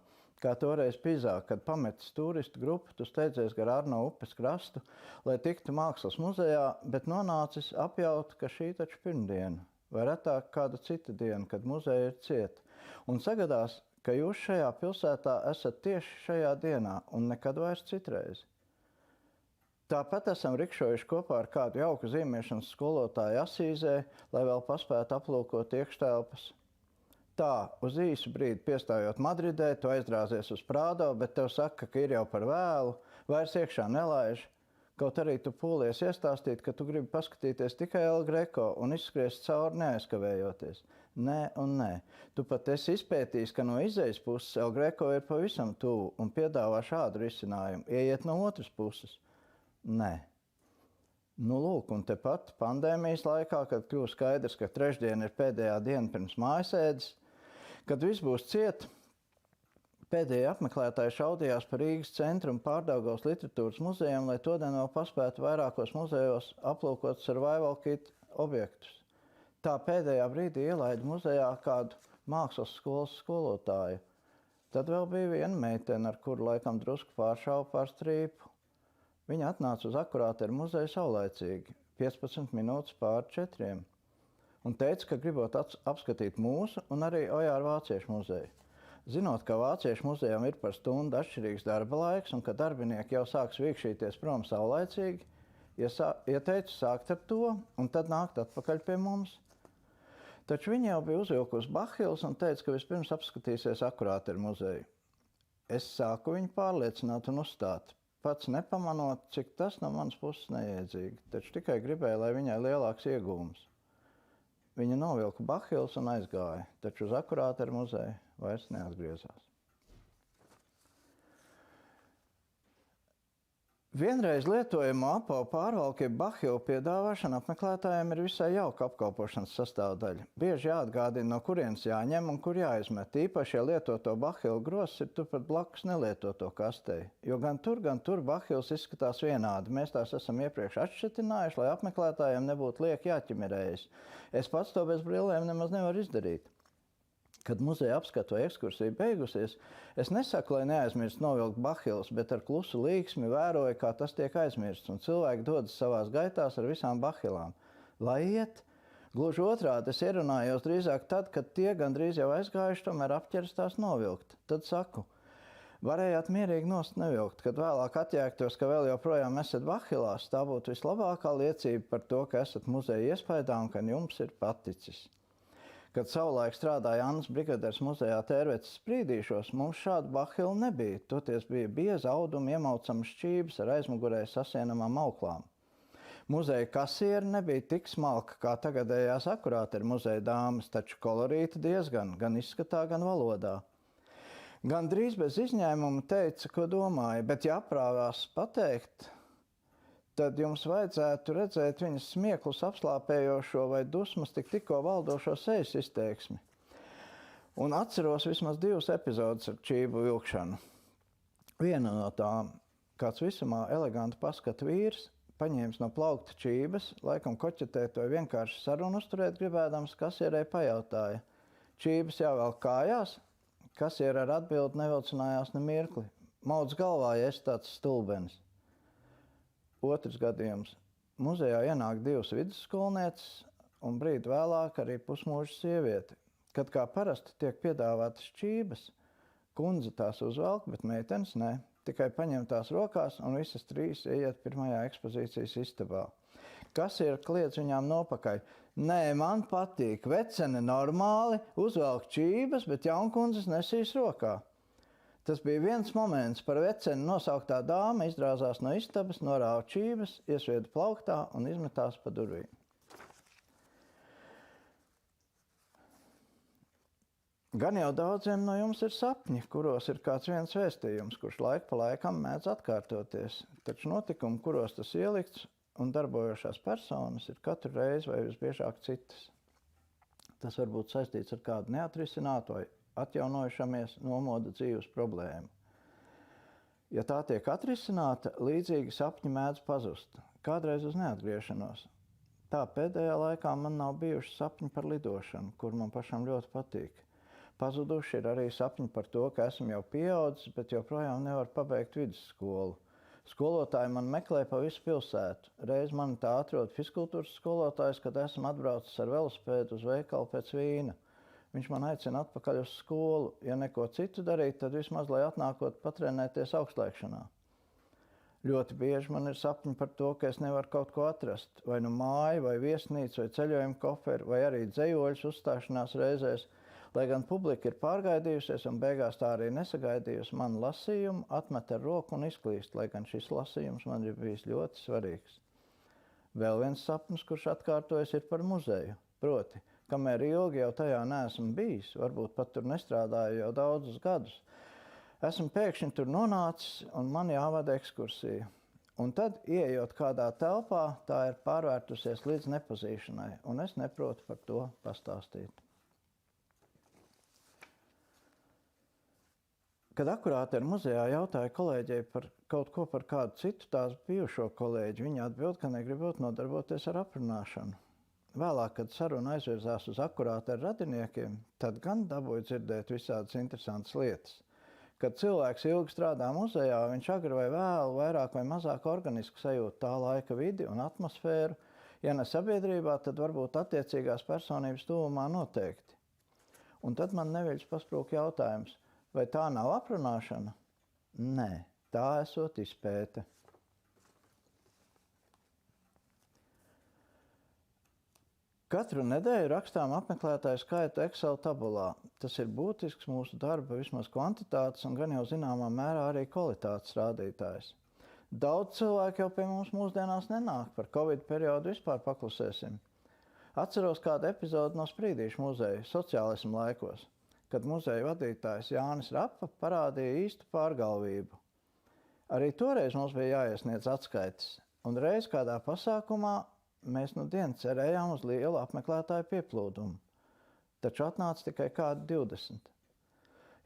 Kā toreiz Pizā, kad pametis turistu grupu, tu steidzies gar Arno upes krastu, lai tiktu mākslas muzejā, bet nonācis apjaut, ka šī taču pirmdiena, vai retāk kāda cita diena, kad muzeja ir cieta. Un sagadās, ka jūs šajā pilsētā esat tieši šajā dienā un nekad vairs citreiz. Tāpat esam rikšojuši kopā ar kādu jauku zīmēšanas skolotāju Asīzē, lai vēl paspētu aplūkot iekštelpas. Tā, uz īsu brīdi piestājot Madridē, tu aizdrāzies uz Prādo, bet tev saka, ka ir jau par vēlu, vairs iekšā nelaiž. Kaut arī tu pūlies iestāstīt, ka tu gribi paskatīties tikai El Greco un izskriest cauri neaizkavējoties. Nē un nē. Tu pat esi izpētījis, ka no izejas puses El Greco ir pavisam tuvu un piedāvā šādu risinājumu. Ieiet no otras puses. Nē. Nu lūk, un tepat pandēmijas laikā, kad kļūst skaidrs, ka trešdiena ir pēdējā diena pirms mājasēdes, kad viss būs ciet, pēdējie apmeklētāji šaudījās par Rīgas centru un Pārdaugavas literatūras muzejiem, lai todien vēl paspētu vairākos muzejos aplūkot survival kit objektus. Tā pēdējā brīdī ielaida muzejā kādu mākslas skolas skolotāju. Tad vēl bija viena meitene, ar kuru laikam drusku pāršauja pār strīpu. Viņa atnāca uz Akurātera muzeju saulaicīgi, 15 minūtes pār 4, un teica, ka gribot apskatīt mūsu un arī Ojāru Vāciešu muzeju. Zinot, ka Vāciešu muzejam ir par stundu atšķirīgs darba laiks un ka darbinieki jau sāks vīkšīties prom saulaicīgi, ieteicu sākt ar to un tad nākt atpakaļ pie mums. Taču viņa jau bija uzvilkusi bahilus un teica, ka vispirms apskatīsies Akurātera muzeju. Es sāku viņu pārliecināt un uzstāt, pats nepamanot, cik tas no manas puses neiedzīgi, taču tikai gribēju, lai viņai lielāks iegūms. Viņa novilka bahilus un aizgāja, taču uz Akurātera muzeju vairs neatgriezās. Vienreiz lietojamo apavu pārvalku jeb bahilu piedāvāšana apmeklētājiem ir visai jauka apkalpošanas sastāvdaļa. Bieži jāatgādina, no kurienes jāņem un kur jāizmet. Īpaši, ja lietoto bahilu grozs ir turpat blakus nelietoto kastei. Jo gan tur bahils izskatās vienādi. Mēs tās esam iepriekš atšķetinājuši, lai apmeklētājiem nebūtu lieki jāķimerējas. Es pats to bez brillēm nemaz nevaru izdarīt. Kad muzeja apskatu vai ekskursija beigusies, es nesaku, lai neaizmirst novilkt bahilus, bet ar klusu līksmi vēroju, kā tas tiek aizmirsts, un cilvēki dodas savās gaitās ar visām bahilām. Lai iet, gluži otrādi, es ierunājos drīzāk tad, kad tie gandrīz jau aizgājuši, tomēr apķeras tās novilkt. Tad saku, varējāt mierīgi nost nevilkt, kad vēlāk atjēgtos, ka vēl joprojām esat bahilās, tā būtu vislabākā liecība par to, ka esat muzeja iespaidā un ka jums ir paticis. Kad savulaik strādāja Annas Brigadieres muzejā Tērvetes Sprīdīšos, mums šādu bahilu nebija. Toties bija bieza auduma iemaucamas šķības ar aizmugurē sasienamām auklām. Muzeja kasieri nebija tik smalka kā tagadējās Akurātera muzeja dāmas, taču kolorīti diezgan, gan izskatā, gan valodā. Gandrīz bez izņēmuma teica, ko domāja, bet ja aprāvās pateikt, tad jums vajadzētu redzēt viņas smieklus apslāpējošo vai dusmas tikko valdošo sejas izteiksmi. Un atceros vismaz 2 epizodes ar čību vilkšanu. Viena no tām, kāds visumā eleganti paskata vīrs, paņēmis no plaukta čības, laikam koķetēt vai vienkārši sarunu uzturēt gribēdams, kasierei pajautāja. Čības jāvelk kājās? Kasiere ar atbildi nevilcinājās ne mirkli. Mauds galvā, ja esi tāds stulbenis. Otrs gadījums. Muzejā ienāk 2 vidusskolnieces un brīdi vēlāk arī pusmūža sieviete. Kad kā parasti tiek piedāvātas čības, kundze tās uzvelk, bet meitenes ne. Tikai paņem tās rokās un visas 3 ieiet pirmajā ekspozīcijas istabā. Kasiere kliedz viņām nopakaļ. Nē, man patīk, vecene normāli, uzvelk čības, bet jaunkundzes nesīs rokā. Tas bija viens moments, par veceni nosauktā dāma izdrāzās no istabas, norāva čības, iesvieda plauktā un izmetās pa durvīm. Gan jau daudziem no jums ir sapņi, kuros ir kāds viens vēstījums, kurš laik pa laikam mēdz atkārtoties, taču notikumi, kuros tas ielikts un darbojošās personas ir katru reizi vai visbiežāk citas. Tas var būt saistīts ar kādu neatrisinātu vai atjaunojušamies nomoda dzīves problēmu. Ja tā tiek atrisināta, līdzīgi sapņi mēdz pazust, kādreiz uz neatgriešanos. Tā pēdējā laikā man nav bijuši sapņi par lidošanu, kur man pašam ļoti patīk. Pazuduši ir arī sapņi par to, ka esmu jau pieaudzis, bet joprojām nevaru pabeigt vidusskolu. Skolotāji man meklē pa visu pilsētu. Reiz man tā atrod fiskultūras skolotājs, kad esmu atbraucis ar velosipēdu uz veikalu pēc vīna. Viņš man aicina atpakaļ uz skolu. Ja neko citu darīt, tad vismaz, lai atnākot patrenēties augstslēgšanā. Ļoti bieži man ir sapņi par to, ka es nevaru kaut ko atrast. Vai nu māju, vai viesnīcu, vai ceļojumu koferi, vai arī dzejoļus uzstāšanās reizēs. Lai gan publika ir pārgaidījusies un beigās tā arī nesagaidījusi manu lasījumu, atmet ar roku un izklīst, lai gan šis lasījums man ir bijis ļoti svarīgs. Vēl viens sapnis, kurš atkārtojas, ir par muzeju. Proti, kamēr ilgi jau tajā neesmu bijis, varbūt pat tur nestrādāju jau daudzus gadus, esmu pēkšņi tur nonācis un man jāvada ekskursija. Un tad, ieejot kādā telpā, tā ir pārvērtusies līdz nepazīšanai, un es neprotu par to pastāstīt. Kad akurāti ar muzejā jautāja kolēģei par kaut ko par kādu citu tās bijušo kolēģi, viņa atbild, ka negribot nodarboties ar aprunāšanu. Vēlāk, kad saruna aizvirzās uz akurāti ar radiniekiem, tad gan dabūja dzirdēt visādas interesantas lietas. Kad cilvēks ilgi strādā muzejā, viņš agri vai vēlu vairāk vai mazāk organiski sajūt tā laika vidi un atmosfēru. Ja ne sabiedrībā, tad varbūt attiecīgās personības tuvumā noteikti. Un tad man neviļas pasprūk jautājums, vai tā nav aprunāšana? Nē, tā esot izpēte. Katru nedēļu rakstām apmeklētāju skaitu Excel tabulā. Tas ir būtisks mūsu darba vismaz kvantitātes un gan jau zināmā mērā arī kvalitātes rādītājs. Daudz cilvēku jau pie mums mūsdienās nenāk, par Covid periodu vispār paklusēsim. Atceros kādu epizodu no Sprīdīšu muzeja sociālisma laikos, kad muzeja vadītājs Jānis Rapa parādīja īstu pārgalvību. Arī toreiz mums bija jāiesniedz atskaites, un reiz kādā pasākumā mēs nu dienu cerējām uz lielu apmeklētāju pieplūdumu, taču atnāca tikai kādi 20.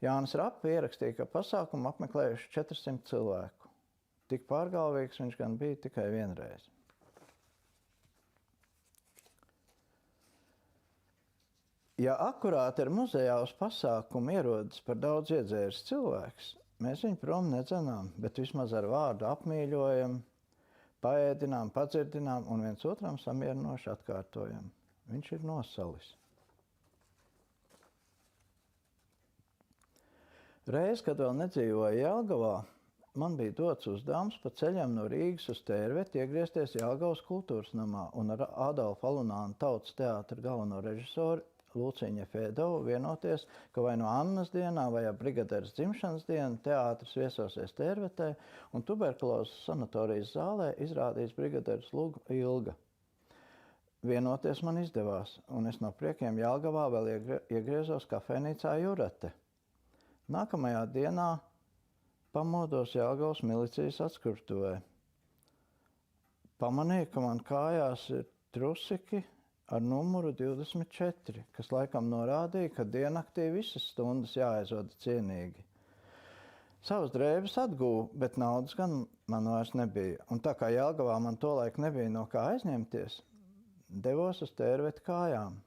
Jānis Rapa ierakstīja, ka pasākumu apmeklējuši 400 cilvēku. Tik pārgalvīgs viņš gan bija tikai vienreiz. Ja akurāti ar muzejā uz pasākumu ierodas par daudz iedzēris cilvēks, mēs viņu prom nedzenām, bet vismaz ar vārdu apmīļojam, paēdinām, padzirdinām un viens otram samierinoši atkārtojam. Viņš ir nosalis. Reiz, kad vēl nedzīvoja Jelgavā, man bija dots uzdevums pa ceļam no Rīgas uz Tērveti iegriezties Jelgavas kultūras namā un ar Adolfu Alunānu tautas teātra galveno režisoru Luciņa Fēdovu vienoties, ka vai no Annas dienā vai brigaderes dzimšanas dienu teātris viesosies Tērvetē un tuberkulozes sanatorijas zālē izrādīs brigaderes lugu Ilga. Vienoties man izdevās, un es no priekiem Jelgavā vēl iegriezos kafejnīcā Jurate. Nākamajā dienā pamodos Jelgavas milicijas atskruptuvē. Pamanīju, ka man kājās ir trusiki ar numuru 24, kas laikam norādīja, ka diennaktī visas stundas jāaizvada cienīgi. Savas drēbes atgūvu, bet naudas gan man vairs nebija. Un tā kā Jelgavā man tolaik nebija no kā aizņemties, devos uz Tērvetu kājām.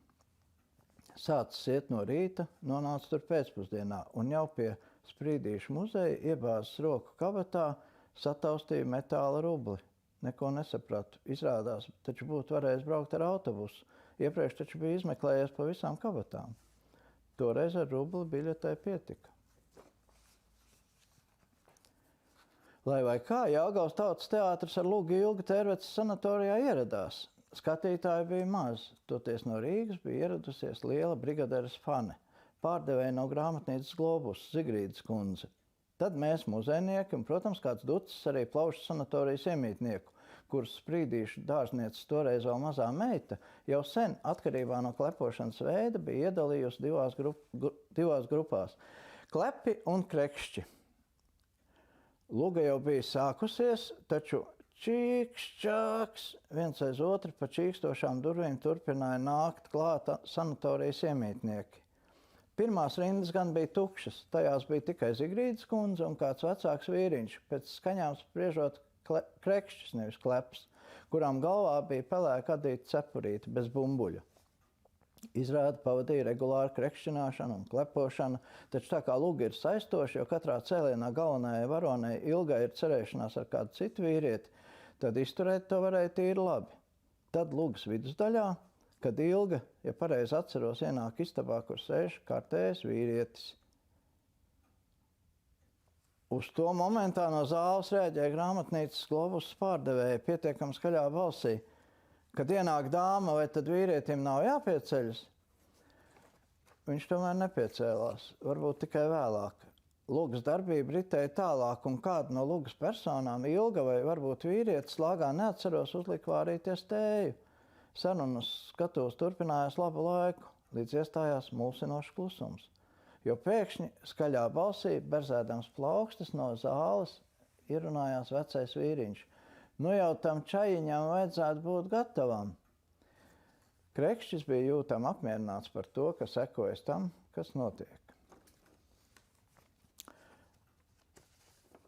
Sācis iet no rīta, nonācu tur pēcpusdienā un jau pie Sprīdīšu muzeja iebāzes roku kabatā sataustīju metāla rubli. Neko nesapratu. Izrādās, taču būtu varējis braukt ar autobusu. Iepriekš taču bija izmeklējies pa visām kabatām. Toreiz ar rubli biļetei pietika. Lai vai kā, Jelgavas Tautas teātris ar Lugu Ilgu Tērvetes sanatorijā ieradās. Skatītāji bija maz. Toties no Rīgas bija ieradusies liela brigaderes fane. Pārdevēja no grāmatnīcas Globus, Zigrīdas kundze. Tad mēs, muzejnieki, un, protams, kāds ducis arī Plaušu sanatorijas iemītnieku, kuras Sprīdīšu dārznieces toreiz vēl mazā meita, jau sen atkarībā no klepošanas veida bija iedalījusi divās grupās – klepi un krekšķi. Luga jau bija sākusies, taču čīks, čāks, viens aiz otru pa čīkstošām durvīm turpināja nākt klāt sanatorijas iemītnieki. Pirmās rindas gan bija tukšas, tajās bija tikai Zigrīdas kundze un kāds vecāks vīriņš, pēc skaņām spriežot krekšķis, nevis kleps, kurām galvā bija pelēka adīta cepurīte bez bumbuļa. Izrādi pavadīja regulāru krekšķināšanu un klepošanu, taču tā kā Luga ir saistoša, jo katrā cēlienā galvenajai varonei Ilgai ir cerēšanās ar kādu citu vīrieti, tad izturēt to varēja tīri labi. Tad Lugas vidusdaļā, kad Ilga, ja pareizi atceros, ienāk istabā, kur sēž kārtējs vīrietis. Uz to momentā no zāles rēģēja grāmatnīcas Globus pārdevēja pietiekami skaļā balsī. Kad ienāk dāma, vai tad vīrietim nav jāpieceļas? Viņš tomēr nepiecēlās, varbūt tikai vēlāk. Lugas darbība ritēja tālāk, un kādu no Lugas personām, Ilga vai varbūt vīrietis, lāgā neatceros, uzlika vārīties tēju. Sarunas skatuves turpinājās labu laiku, līdz iestājās mulsinošs klusums. Jo pēkšņi skaļā balsī, berzēdams plaukstas no zāles, ierunājās vecais vīriņš. Nu jau tam čajiņam vajadzētu būt gatavam. Krekšķis bija jūtami apmierināts par to, ka sekojas tam, kas notiek.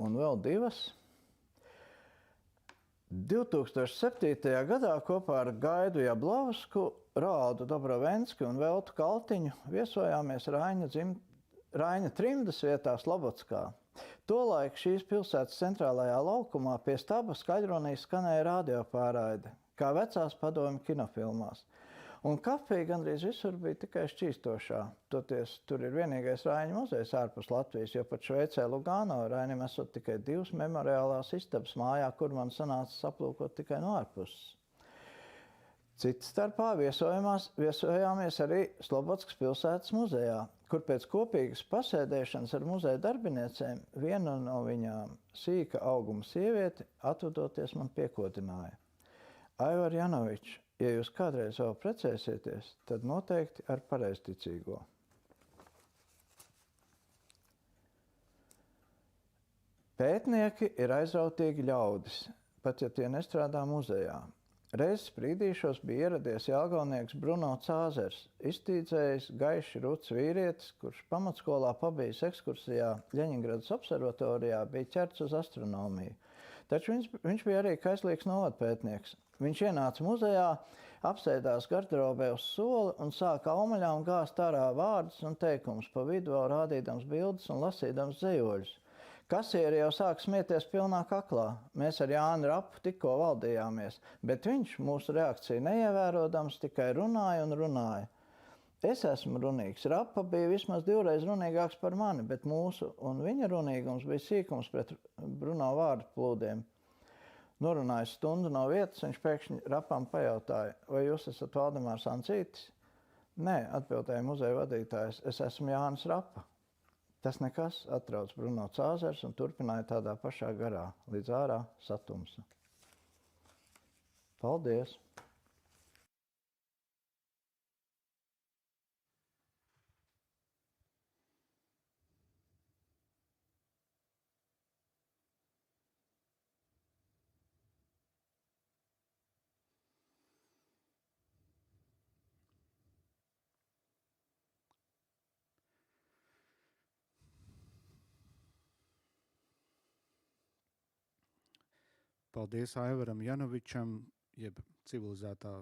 Un vēl divas. 2007. gadā kopā ar Gaidu Jablovsku, Roaldu Dobrovenski un Veltu Kaltiņu viesojāmies Raņa trimdas vietā Slobodskā. Tolaik šīs pilsētas centrālajā laukumā pie staba skaļrunī skanēja radiopārraide, kā vecās padomju kinofilmās. Un kafija gandrīz visur bija tikai šķīstošā. Toties tur ir vienīgais Raņa muzejs ārpus Latvijas, jo pat Šveicē Lugano Raņam esot tikai 2 memoriālās istabas mājā, kur man sanāca saplūkot tikai no ārpuses. Cits starpā viesojāmies arī Slobodskas pilsētas muzejā, kur pēc kopīgas pasēdēšanas ar muzeja darbiniecēm viena no viņām, sīka auguma sieviete, atvadoties man piekodināja. Aivar Janovičs, ja jūs kādreiz vēl precēsieties, tad noteikti ar pareizticīgo. Pētnieki ir aizrautīgi ļaudis, pat ja tie nestrādā muzejā. Reiz Sprīdīšos bija ieradies jelgavnieks Bruno Cāzers, iztīdzējis gaiši ruds vīrietis, kurš pamatskolā pabijis ekskursijā Ļeņingradas observatorijā, bija ķerts uz astronomiju. Taču viņš bija arī kaislīgs novadpētnieks. Viņš ienāca muzejā, apsēdās garderobē uz soli un sāka aumaļām gāzt ārā vārdus un teikumus, pa vidu vēl rādīdams bildes un lasīdams dzejoļus. Kasieri jau sāk smieties pilnā kaklā. Mēs ar Jāni Rapu tikko valdījāmies, bet viņš mūsu reakciju neievērādams tikai runāja un runāja. Es esmu runīgs. Rapa bija vismaz 2 reizes runīgāks par mani, bet mūsu un viņa runīgums bija sīkums pret Bruno vārdu plūdiem. Norunājis stundu no vietas, viņš pēkšņi Rapam pajautāja, vai jūs esat Valdemārs Ancītis? Nē, atbildēja muzeja vadītājs, es esmu Jānis Rapa. Tas nekas, atrauc Bruno Cāzers un turpināja tādā pašā garā, līdz ārā satumsa. Paldies! paldies Aivaram Janovičam, jeb civilizētā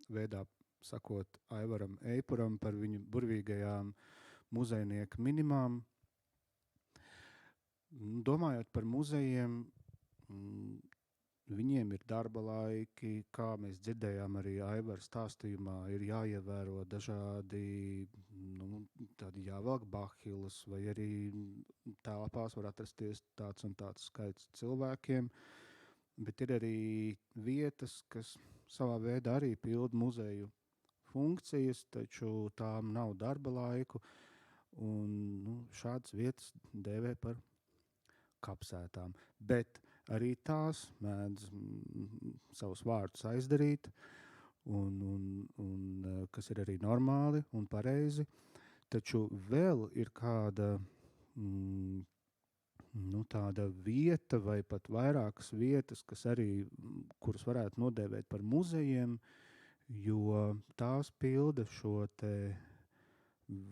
veidā sakot Aivaram Eipuram par viņu burvīgajām muzejnieku minimām. Domājot par muzejiem, viņiem ir darba laiki, kā mēs dzirdējām arī Aivara stāstījumā, ir jāievēro dažādi, tādi jāvelk bahilas, vai arī telpās var atrasties tāds un tāds skaits cilvēkiem, bet ir arī vietas, kas savā veidā arī pilda muzeju funkcijas, taču tām nav darba laiku, un šādas vietas dēvē par kapsētām. Bet arī tās mēdz savus vārdus aizdarīt, un kas ir arī normāli un pareizi. Taču vēl ir kāda tāda vieta vai pat vairākas vietas, kuras varētu nodēvēt par muzejiem, jo tās pilda šo te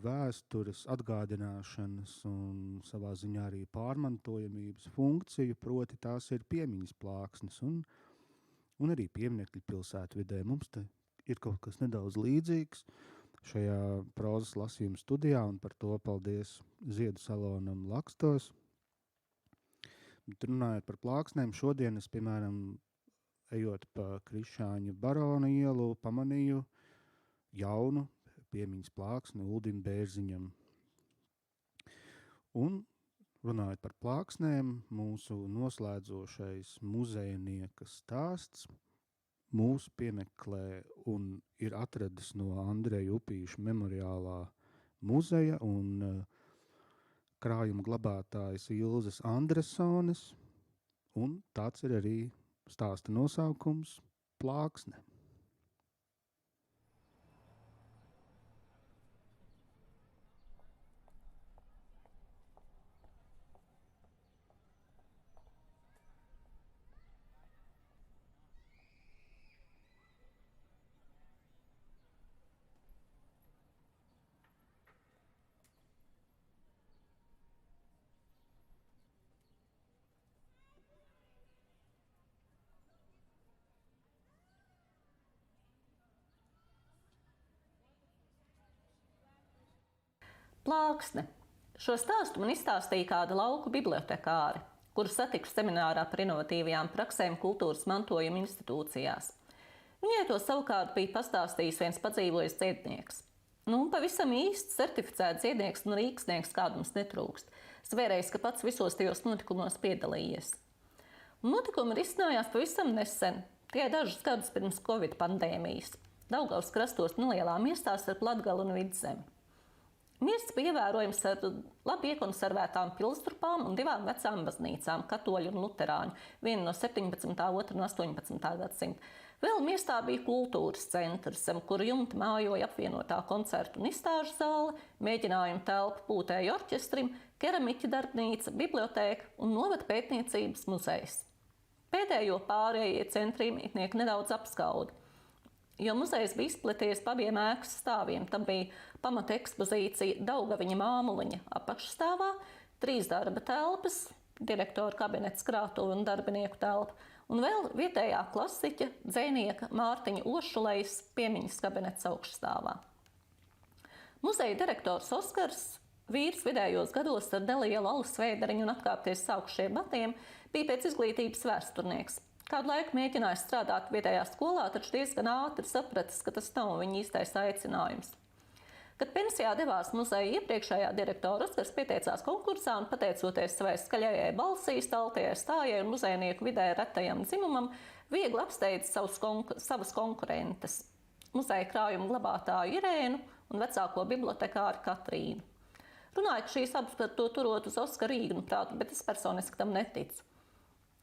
vēstures atgādināšanas un savā ziņā arī pārmantojamības funkciju, proti tās ir piemiņas plāksnes un arī pieminekļi pilsētvidē. Mums te ir kaut kas nedaudz līdzīgs šajā prozas lasījuma studijā, un par to paldies Ziedu salonam Lakstos. Bet runājot par plāksnēm, šodien es, piemēram, ejot pa Krišāņa Barona ielu, pamanīju jaunu piemiņas plāksni Uldim Bērziņam. Un runājot par plāksnēm, mūsu noslēdzošais muzejnieka stāsts mūs piemeklē un ir atradis no Andreja Upīša memoriālā muzeja un krājuma glabātājas Ilzes Andresones, un tāds ir arī stāsta nosaukums Plāksne. Plāksne. Šo stāstu man izstāstīja kāda lauku bibliotekāre, kuru satiku seminārā par inovatīvajām praksēm kultūras mantojuma institūcijās. Viņai to savukārt bija pastāstījis viens padzīvojis dziednieks. Pavisam īsts certificēts dziednieks un rīksnieks kādu mums netrūkst. Svērējis, ka pats visos tajos notikumos piedalījies. Notikumi risinājās pavisam nesen, tikai dažus gadus pirms Covid pandēmijas, Daugavas krastos nelielā miestā starp Latgali un Vidzemi. Miests bija ievērojams ar labi iekonservētām pilsturpām un 2 vecām baznīcām, katoļu un luterāņu, viena no 17. otra no 18. gadsimta. Vēl miestā bija kultūras centrs, kuru jumta mājoja apvienotā koncertu un izstāžu zāle, mēģinājuma telpa pūtēju orķestrim, keramiķa darbnīca, bibliotēka un novada pētniecības muzejs. Pēdējo pārējie centri iemītnieki nedaudz apskaudi, jo muzejs bija izplaties pa abiem ēkas stāviem. Tam bija pamata ekspozīcija Daugaviņa māmuliņa apakšstāvā, 3 darba telpas, direktora kabinets, krātuve un darbinieku telpa, un vēl vietējā klasiķa dzejnieka Mārtiņa Ošulejas piemiņas kabinets augšstāvā. Muzeja direktors Oskars, vīrs vidējos gados ar nelielu alus vēderiņu un apkāpties saukšiem batiem, bija pēc izglītības vēsturnieks. Kādu laiku mēģināja strādāt vietējā skolā, taču diezgan ātri sapratis, ka tas nav viņa īstais aicinājums. Kad pensijā devās muzeja iepriekšējā direktora, Oskars pieteicās konkursā un, pateicoties savai skaļajai balsī, staltajai stājai un muzejnieku vidē retajam dzimumam, viegli apsteidza savas konkurentes – muzeja krājuma glabātāju Irēnu un vecāko bibliotekāri Katrīnu. Runāja, ka šīs abas par to turot uz Oskara īgnu prātu, bet es personiski tam neticu.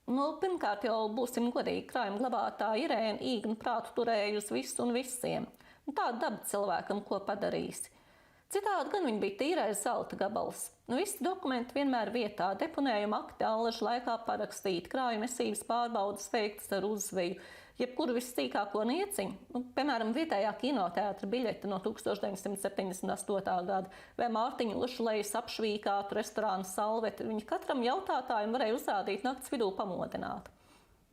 Pirmkārt jau būsim godīgi, krājuma glabātāja Irēna īgnu prātu turēja uz visu un visiem. Tāda daba cilvēkam, ko padarīsi. Citādi gan viņa bija tīrais zelta gabals. Visi dokumenti vienmēr vietā, deponējuma akti allažu laikā parakstīti, krājuma esības pārbaudas veiktas ar uzveju, jebkuru vissīkāko nieciņu, piemēram, vietējā kinoteātra biļete no 1978. gada vai Mārtiņa Ošulejas apšvīkātu restorānu salveti. Viņa katram jautātājam varēja uzrādīt nakts vidū pamodināt.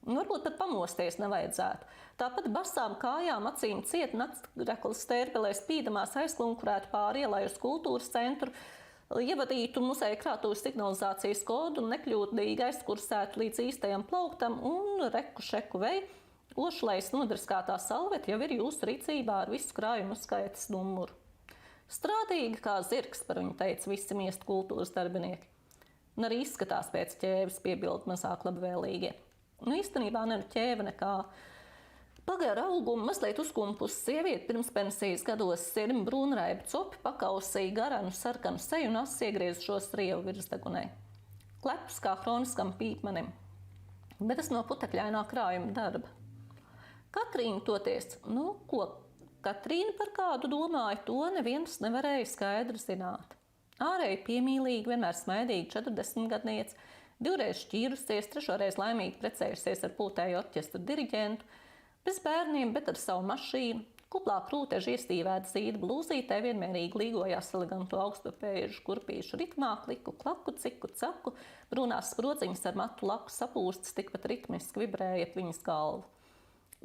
Varbūt pat pamosties nevajadzētu. Tāpat basām kājām acīm ciet naktsreklas stērpelēs spīdamās aizklunkurētu pāri ielai uz kultūras centru, ievadītu muzeja krātuves signalizācijas kodu un nekļūdīgi aizkursētu līdz īstajam plauktam un reku šeku vei. Ošlais nodriskātā salvete jau ir jūsu rīcībā ar visu krājumu skaitas numuru. Strādīgi kā zirgs, par viņu teica visi miesta kultūras darbinieki. Un arī izskatās pēc ķēves, piebilda mazāk labvēlīgie. Īstenībā ne ķēve nekā. Pagara auguma mazliet uzkumpusi sieviete pirms pensijas gados sirmi brūnraiba copi, pakausīja garanu sarkanu seju un asi iegriezušos rievu virsdegunē. Klepus kā hroniskam pīpmanim, bet tas no putekļainā krājuma darba. Katrīna toties, ko Katrīna par kādu domāja, to neviens nevarēja skaidri zināt. Ārēji piemīlīgi, vienmēr smaidīgi 40-gadniece, divreiz šķīrusies, trešoreiz laimīgi precējusies ar pūtēju orķestra diriģentu, bez bērniem, bet ar savu mašīnu. Kuplā krūteža iestīvēta zīda blūzītē vienmērīgi līgojās elegantu augstupēžu kurpīšu ritmā, kliku, klaku, ciku, caku, brūnās sprodziņas ar matu laku sapūstas tikpat ritmiski vibrēja ap viņas galvu.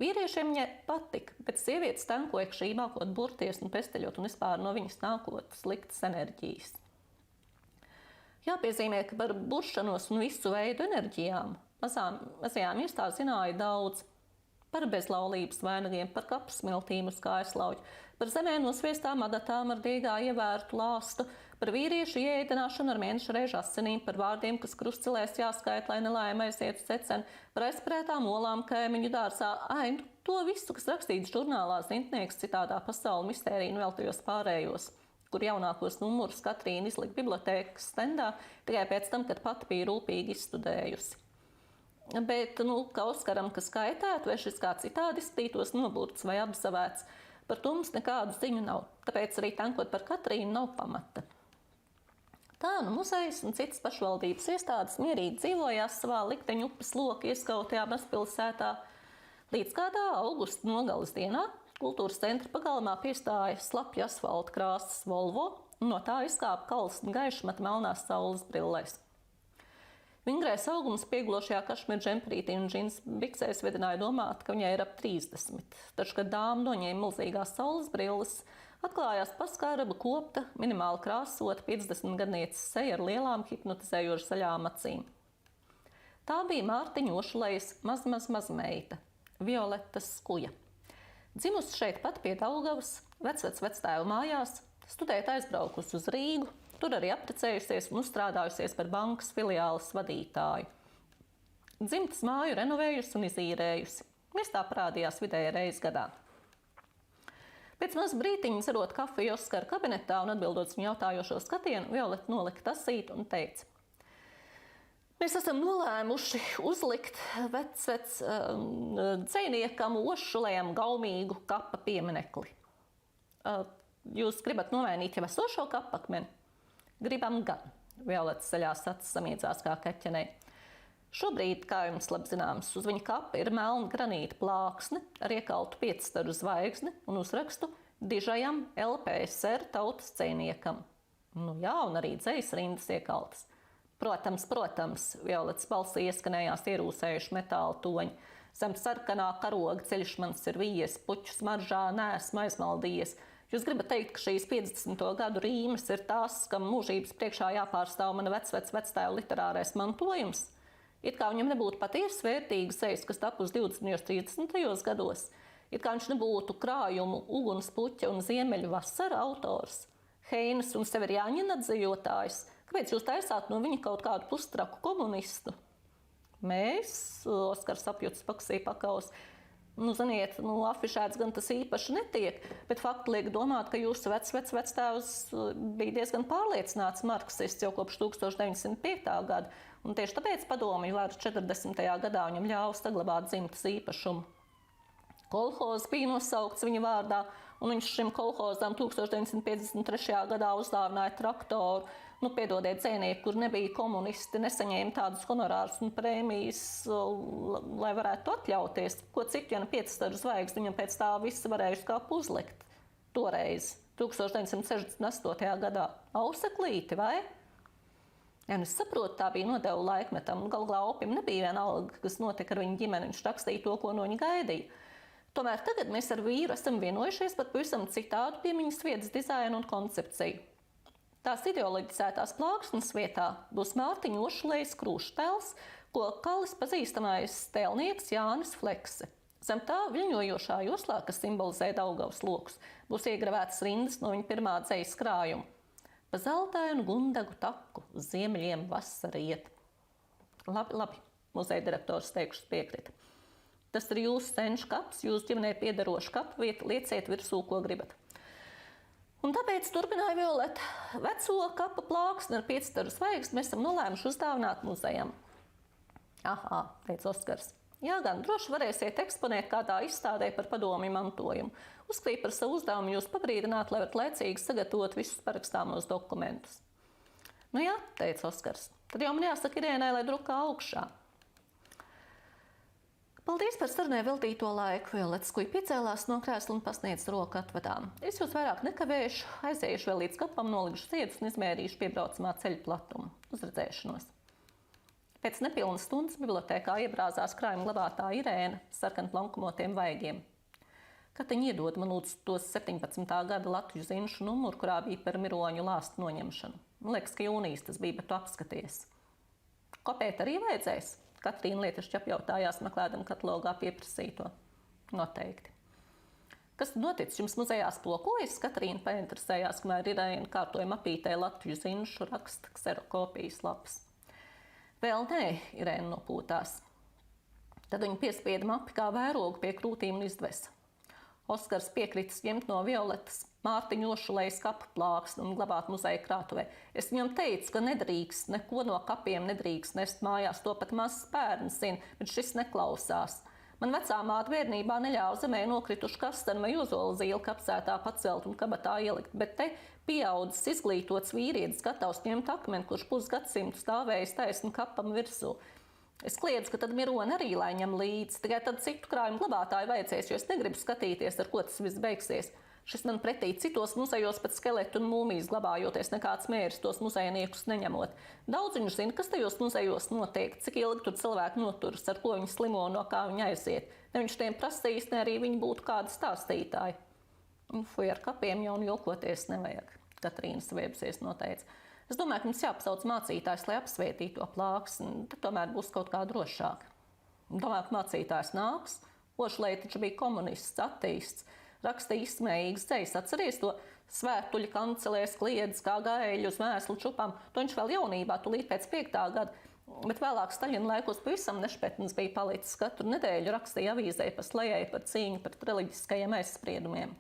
Vīriešiem viņai patika, bet sievietes tankoja šī mākot burties un pesteļot un vispār no viņas nākot sliktas enerģijas. Jāpiezīmē, ka par buršanos un visu veidu enerģijām mazajām iestā zināja daudz. Par bezlaulības vainagiem, par kapsmiltīm uz kājaslauķu, par zemē nosviestām adatām ar diegā ievērtu lāstu, par vīriešu ieēdināšanu ar mēneša reižu asinīm, par vārdiem, kas krustcelēs jāskait, lai nelaime aizietu seceni, par aizsprētām olām kaimiņu dārzā. To visu, kas rakstīts žurnālā Zintnieks, citādā pasauli mistēriju un vēl tajos pārējos, kur jaunākos numurus Katrīna izlika bibliotēkas stendā tikai pēc tam, kad pati bija rūpīgi izstudējusi. Bet, kā Oskaram, kas skaitētu, vai šis kā citādi izskatītos noburts vai apzavēts, par to mums nekādu ziņu nav. Tāpēc arī tankot par Katrīnu nav pamata. Tā muzejs un citas pašvaldības iestādes mierīgi dzīvojās savā likteņu upes loka ieskautajā mazpilsētā, līdz kādā augusta nogalas dienā kultūras centra pagalmā piestāja slapja asfalta krāsas Volvo, un no tā izkāpa kalsni gaišmata melnās saules brillēs. Vingrais augums pieglošajā kašmira džemperītī un džins biksēs vedināja domāt, ka viņai ir ap 30. Taču, kad dāma noņēma milzīgās saules brilles, atklājās paskāraba kopta, minimāli krāsota 50-gadnieces seja ar lielām hipnotizējoši zaļām acīm. Tā bija Mārtiņa Ošulejas mazmeita, Violeta Skuja. Dzimusi šeit pat pie Daugavas, vectēva mājās, studēt aizbraukusi uz Rīgu, tur arī apprecējusies un uzstrādājusies par bankas filiāles vadītāju. Dzimtas māju renovējusi un izīrējusi. Miestā parādījās vidēji reizi gadā. Pēc maz brītiņa dzerot kafiju Oskara kabinetā un atbildot viņu jautājošo skatienu, Violeta nolika tasīti un teica: Mēs esam nolēmuši uzlikt dzejniekam Ošulējam gaumīgu kapa pieminekli. Jūs gribat nomainīt jau esošo kapakmeni? Gribam gan, Violeta zaļās acis samiedzās kā keķenei. Šobrīd, kā jums labi zināms, uz viņa kapa ir melna granīta plāksne ar iekaltu piecstaru zvaigzni un uzrakstu dižajam LPSR tautas dzejniekam. Jā, un arī dzejas rindas iekaltas. Protams, Violetas balsī ieskanējās ierūsējuši metāla toņi. Zem sarkanā karoga ceļš mans ir vies, puķu smaržā neesmu aizmaldījies. Jūs gribat teikt, ka šīs 50. gadu rīmes ir tās, kam mūžības priekšā jāpārstāv mana vectēva literārais mantojums? It kā viņam nebūtu patiesi vērtīgas sejas, kas tapus 20. un 30. gados. It kā viņš nebūtu krājumu, uguns puķa un ziemeļu vasara autors. Heinas un Severjāņina atzījotājs. Kāpēc jūs taisāt no viņa kaut kādu pustraku komunistu? Mēs, Oskars apjuts paksī pakaus, afišēts gan tas īpaši netiek, bet fakti liek domāt, ka jūsu vectēvs bija diezgan pārliecināts marksists jau kopš 1905. gada, un tieši tāpēc padomju varu 40. gadā viņam ļāva saglabāt dzimtas īpašumu. Kolhoz bija nosaukts viņa vārdā, un viņš šim kolhozam 1953. gadā uzdāvināja traktoru. Piedodiet, dzejnieki, kur nebija komunisti, nesaņēma tādus honorārus un prēmijas, lai varētu atļauties. Ko citu, ja ne 5 zvaigznes, viņam pēc tā viss varējuši kā uzlikt. Toreiz, 1968. gadā. Auseklīti, vai? Ja, es saprotu, tā bija nodevu laikmetam. Galu galā Opim nebija vienalga, kas notika ar viņu ģimeni. Viņš rakstīja to, ko no viņa gaidīja. Tomēr tagad mēs ar vīru esam vienojušies par pavisam citādu piemiņas vietas dizainu un koncepciju. Tās ideoloģizētās plāksnes vietā būs Mārtiņa Ošulējas krūštēls, ko kalis pazīstamais tēlnieks Jānis Flekse. Zem tā viļņojošā joslā, kas simbolizē Daugavas lokus, būs iegravētas rindas no viņa pirmā dzejas krājuma. Pa zeltainu gundagu taku uz ziemeļiem vasara iet. Labi, muzeja direktors teikušas piekrita. Tas ir jūsu senču kaps, jūsu ģimenei piederoša kapa vieta, lieciet virsū, ko gribat. Un tāpēc turpināja Violeta. Veco kapa plāksni ar 5 staru zvaigzni mēs esam nolēmuši uzdāvināt muzejam. Ahā, teica Oskars. Jā, gan droši varēsiet eksponēt kādā izstādē par padomju mantojumu. Uzskatīt par savu uzdevumu jūs pabrīdināt, lai varat laicīgi sagatavot visus parakstāmos dokumentus. Nu jā, teica Oskars. Tad jau man jāsaka Irēnai, lai drukā augšā. Paldies par sarunai veltīto laiku. Violeta Skuja piecēlās no krēsla un pasniedz roku atvadām. Es jūs vairāk nekavēšu, aiziešu vēl līdz kapam, nolikšu ziedus un izmērīšu piebraucamā ceļa platumu. Uz redzēšanos. Pēc nepilnas stundas bibliotēkā iebrāzās krājuma glabātāja Irēna sarkan plankumotiem vaigiem. Katiņa iedod man lūdzu tos 17. gada Latviju zinšu numuru, kurā bija par miroņu lāstu noņemšanu. Man liekas, ka jūnijas tas bija, bet tu apskaties. Kopēt arī vajadzēs? Katrīna lietišķi apjautājās, meklēdam katalogā pieprasīto. Noteikti. Kas tad noticis? Jums muzejā splokojas? Katrīna painteresējās, kamēr Irēna kārtoja mapītē Latviju zinšu raksta kserokopijas lapas. Vēl nē, Irēna nopūtās. Tad viņa piespieda mapi kā vērogu pie krūtīm un izdvesa. Oskars piekritis ņemt no Violetas Mārtiņa Ošulējas kapu plāksni un glabāt muzeja krātuvē. Es viņam teicu, ka nedrīkst, neko no kapiem nedrīkst nest mājās, to pat mazs bērns zina, bet šis neklausās. Man vecā māte bērnībā neļāva zemē nokritušu kastanu vai ozola zīli kapsētā pacelt un kabatā ielikt, bet te pieaudzis, izglītots vīrietis gatavs ņemt akmeni, kurš pusgadsimtu stāvējis taisnu kapam virsū. Es kliedzu, ka tad mironi arī lai ņem līdzi, tikai tad citu krājumu glabātāju vajadzēs, jo es negribu skatīties, ar ko tas viss beigsies. Šis man pretī citos muzejos pēc skeletu un mūmijas glabājoties nekāds mērs tos muzejniekus neņemot. Daudz viņu zina, kas tajos muzejos notiek, cik ilgi tur cilvēki noturas, ar ko viņi slimo, no kā viņi aiziet. Ne viņš tiem prasīs, ne arī viņi būtu kādi stāstītāji. Fuj, ar kapiem jau jokoties nevajag, Katrīna saviebsies noteica. Es domāju, ka mums jāpasauc mācītājs, lai apsvētītu to plāksni, tad tomēr būs kaut kā drošāk. Domāju, ka mācītājs nāks. Ošulēja taču bija komunists, ateists. Rakstīja izsmējīgas dzejas. Atceries to svētuļa kancelēs kliedz kā gaeļu uz mēslu čupām. To viņš vēl jaunībā, tūlīt pēc 5. gada. Bet vēlāk Staļina laikos pavisam nešpetns bija palicis. Katru nedēļu rakstīja avīzē pa slejai par cīņu pret reliģiskajiem aizspriedumiem.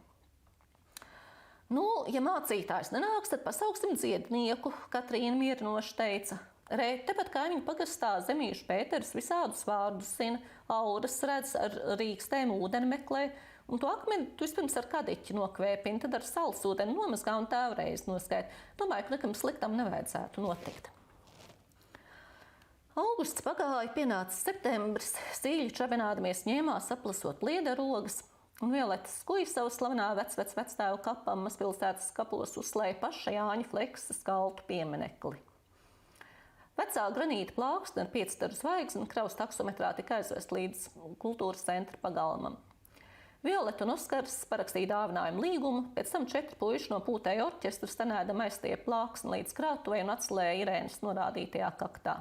Nu, ja mācītājs nenāks, tad pasauksim dziednieku, Katrīna mierinoši teica. Tepat kaimiņu pagastā Zemīšu Pēters visādus vārdus zina, auras redz, ar rīkstēm ūdeni meklē, un to akmeni tu vispirms ar kadiķi nokvēpini, tad ar sals ūdeni nomazgā un tēvreiz noskait. Domāju, ka nekam sliktam nevajadzētu notikt. Augusts pagāja, pienāca septembris, sīļi čabinādamies ņēmās aplasot liederogas, un Violeta Skuja savu slavenā vectēvu kapam mazpilsētas kapos uzslēja paša Jāņa Fleksa skaltu pieminekli. Vecā granīta plāksne ar 5 staru zvaigzni kravas taksometrā tika aizvest līdz kultūras centra pagalmam. Violeta un Oskars parakstīja dāvinājumu līgumu, pēc tam 4 puiši no pūtēja orķestra stenēdam aizstiep plāksni līdz krātuvei un atslēja Irēnas norādītajā kaktā.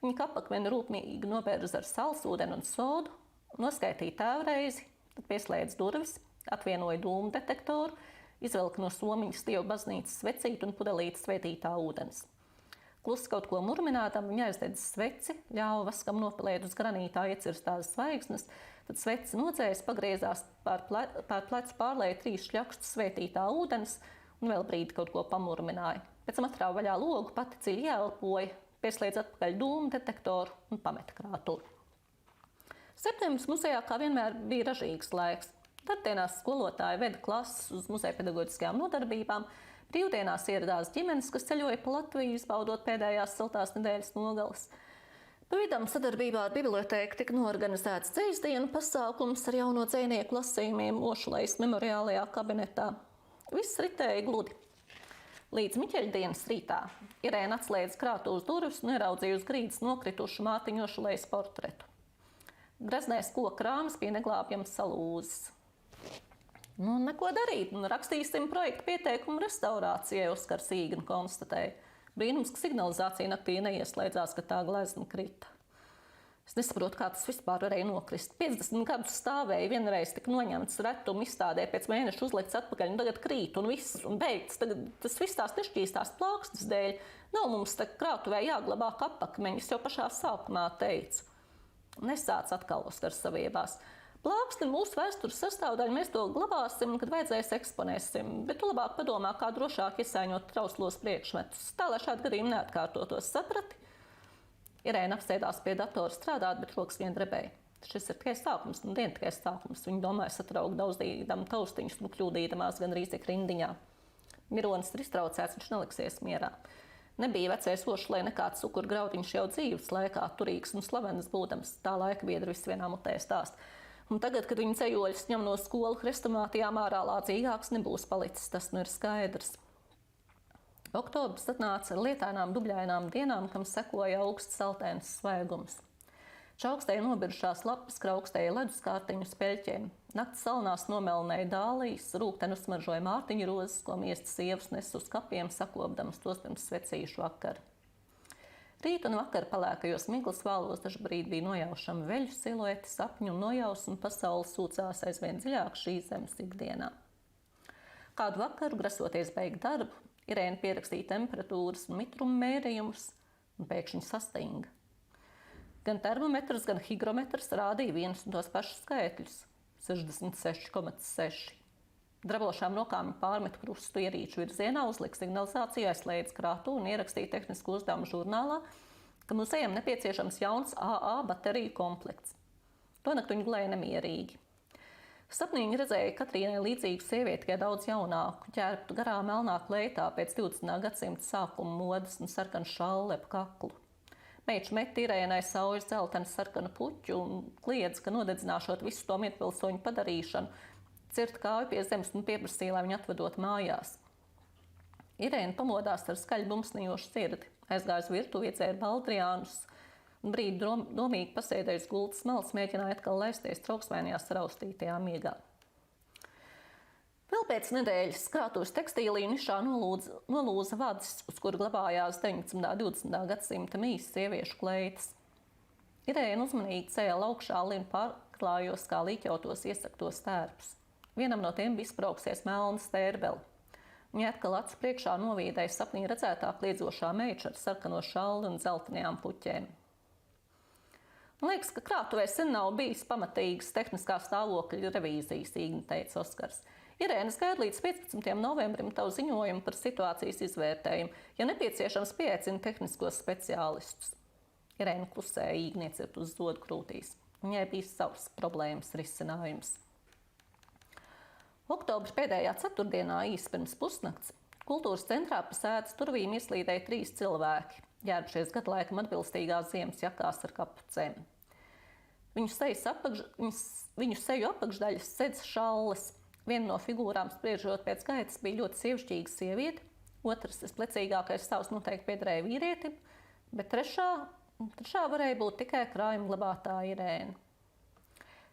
Viņa kapakmeni rūpīgi nobērza ar sals, ūdeni un sodu, noskaitīja tēvreizi, tad pieslēdz durvis, atvienoja dūmu detektoru, izvelka no somiņas Dievu baznīcas svecīti un pudelīti svētītā ūdens. Klusi kaut ko murminādam, viņa aizdedz sveci, ļāva vaskam nopelēt uz granītā iecirstās zvaigznes, tad sveci nodzēs, pagriezās pār plecu, pārlēja 3 šļakštus svētītā ūdens un vēl brīdi kaut ko pamurmināja. Pēc tam atrāva vaļā logu, pati dziļi ieelpoja, pieslēdz atpakaļ dūmu detektoru un pameta krātuvi. Septembris muzejā kā vienmēr bija ražīgs laiks. Darbdienās skolotāji veda klases uz muzeja pedagoģiskajām nodarbībām, brīvdienās ieradās ģimenes, kas ceļoja pa Latviju, izbaudot pēdējās siltās nedēļas nogalas. Pa vidam sadarbībā ar bibliotēku tika norganizēts dzejasdienu pasākums ar jauno dzejnieku lasījumiem Ošulējas memoriālajā kabinetā. Viss ritēja gludi. Līdz Miķeļdienas rītā Irēna atslēdza krātuves durvis un ieraudzīja uz grīdas nokritušu Mārtiņu Ošulējas portretu. Greznais koka rāmis bija neglābjams salūzis. Neko darīt, rakstīsim projektu pieteikumu restaurācijai, Oskars Īgna konstatēja. Brīnums, ka signalizācija naktī neieslēdzās, ka tā glezna krita. Es nesaprotu, kā tas vispār varēja nokrist. 50 gadus stāvēja, vienreiz tika noņemts retumu izstādē, pēc mēneša uzlikts atpakaļ, un tagad krīt, un viss, un beigts. Tagad tas viss tās nešķīstās plāksnes dēļ. Nav mums tā krātuvē jāglabā kapakmeņus, jau pašā sākumā teicu. Nesāc atkal Oskars saviebās. Plāksni mūsu vēstures sastāvdaļa, mēs to glabāsim, kad vajadzēs eksponēsim, bet tu labāk padomā, kā drošāk iesaiņot trauslos priekšmetus. Tā, lai šādi gadījumi neatkārtotos, saprati? Irēna apsēdās pie datora strādāt, bet rokas vien drebēja. Šis ir tikai sākums, diena tikai sākums. Viņa domāja satraukt daudzdīdam taustiņus un kļūdīdamās gan rīzek rindiņā. Mironis ir iztraucēts, viņš neliksies mierā. Nebija vecais Ošulē nekāds cukuru graudiņš jau dzīves laikā, turīgs un slavens būdams. Tā laika biedri viss vienā mutē stāst. Un tagad, kad viņa ceļoļus ņem no skolu hrestomātijām ārā lācīgāks, nebūs palicis, tas ir skaidrs. Oktobris atnāca ar lietainām, dubļainām dienām, kam sekoja augsts saltēns svaigums. Čaukstēja nobirušās lapas, kraukstēja leduskārtiņu speļķiem. Nakts salnās nomelnēja dālijas, rūkteni uzsmaržoja mārtiņu rozes, ko miestas sievas nes uz kapiem, sakopdams tos pirms svecīšu vakaru. Rīt un vakar palēkajos miglas vālos dažu brīdi bija nojaušama veļu silueti, sapņu un nojausmu pasauli sūcās aizvien dziļāk šīs zemes ikdienā. Kādu vakaru, grasoties beigt darbu, Irēna pierakstīja temperatūras un mitrumu mērījumus un pēkšņi sastinga. Gan termometrs, gan higrometrs rādīja vienus un tos pašus skaitļus – 66,6. Drabošām rokām pārmet krustu ierīču virzienā, uzlika signalizāciju, aizslēdz krātu un ierakstīja tehnisku uzdevumu žurnālā, ka muzejam nepieciešams jauns AA bateriju komplekts. Tonakt viņa gulēja nemierīgi. Sapnī viņa redzēja Katrīnai līdzīgu sievieti, tikai daudz jaunāku, ķērptu garā melnā kleitā pēc 20. gadsimta sākuma modas un sarkanu šalli ap kaklu. Meiču met Irēnai saujas dzelteni sarkanu puķu un kliedz, ka nodedzināšot visu to mietpilsoņu padarīšanu, cirt kāju pie zemes un pieprasīja, lai viņu atvedot mājās. Irēna pamodās ar skaļu bumsnijošu sirdi, aizgāja uz virtuvi, iedzēra baldriānus, un brīdi domīgi pasēdējis gultas malas, mēģināja atkal laisties trauksmainajā saraustītajā miegā. Vēl pēc nedēļas krātuves tekstīlī nišā nolūza vadis, uz kuru glabājās 19. un 20. gadsimta mīsas sieviešu kleitas. Irēna uzmanīgi cēla augšā linu pārklājos kā līķautos iesaktos tērpus. Vienam no tiem bija izbrauksies melna stērbeli. Viņa atkal acu priekšā novīdēja sapnī redzētā kliedzošā meiča ar sarkano šalli un dzeltenajām puķēm. Man liekas, ka krātuvē sen nav bijis pamatīgas tehniskā stāvokļa revīzijas, Īgna teica Oskars. Irēnas gaida līdz 15. novembrim tavu ziņojumu par situācijas izvērtējumu, ja nepieciešams pieaicina tehniskos speciālistus. Irēna klusēja, Īgna iecirt uz zodu krūtīs. Viņai bija savs problēmas risinājums. Oktobra pēdējā ceturtdienā īsi pirms pusnakts kultūras centrā pa sēdes durvīm ieslīdēja 3 cilvēki, ģērbušies gadlaikam atbilstīgās ziemas jakās ar kapucēm. Viņu seju apakšdaļas sedz šalles. Viena no figūrām, spriežot pēc gaitas, bija ļoti sievišķīga sieviete, otrs, visplecīgākais stāvs noteikti piederēja vīrietim, bet trešā varēja būt tikai krājuma glabātāja Irēna.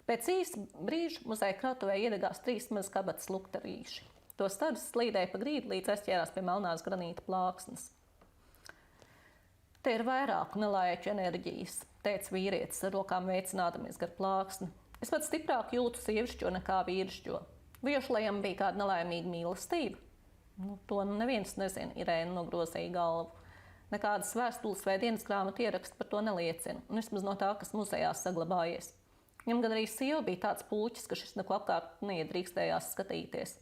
Pēc īsa brīža muzeja krātuvē iedegās 3 maz kabatas lukterīši. To staras slīdēja pa grīdu, līdz aizķērās pie melnās granīta plāksnes. Te ir vairāku nelaiķu enerģijas, teica vīrietis, ar rokām veicinādamies gar plāksni. Es pat stiprāk jūtu sievišķo nekā vīrišķo. Vai Ošulējam bija kāda nelaimīga mīlestība? To neviens nezina, Irēna nogrozīja galvu. Nekādas vēstules vai dienas grāmatu ieraksti par to neliecina, un vismaz no tā, kas muzejā saglabājies. Viņam gan arī sieva bija tāds puķis, ka šis neko apkārt neiedrīkstējās skatīties.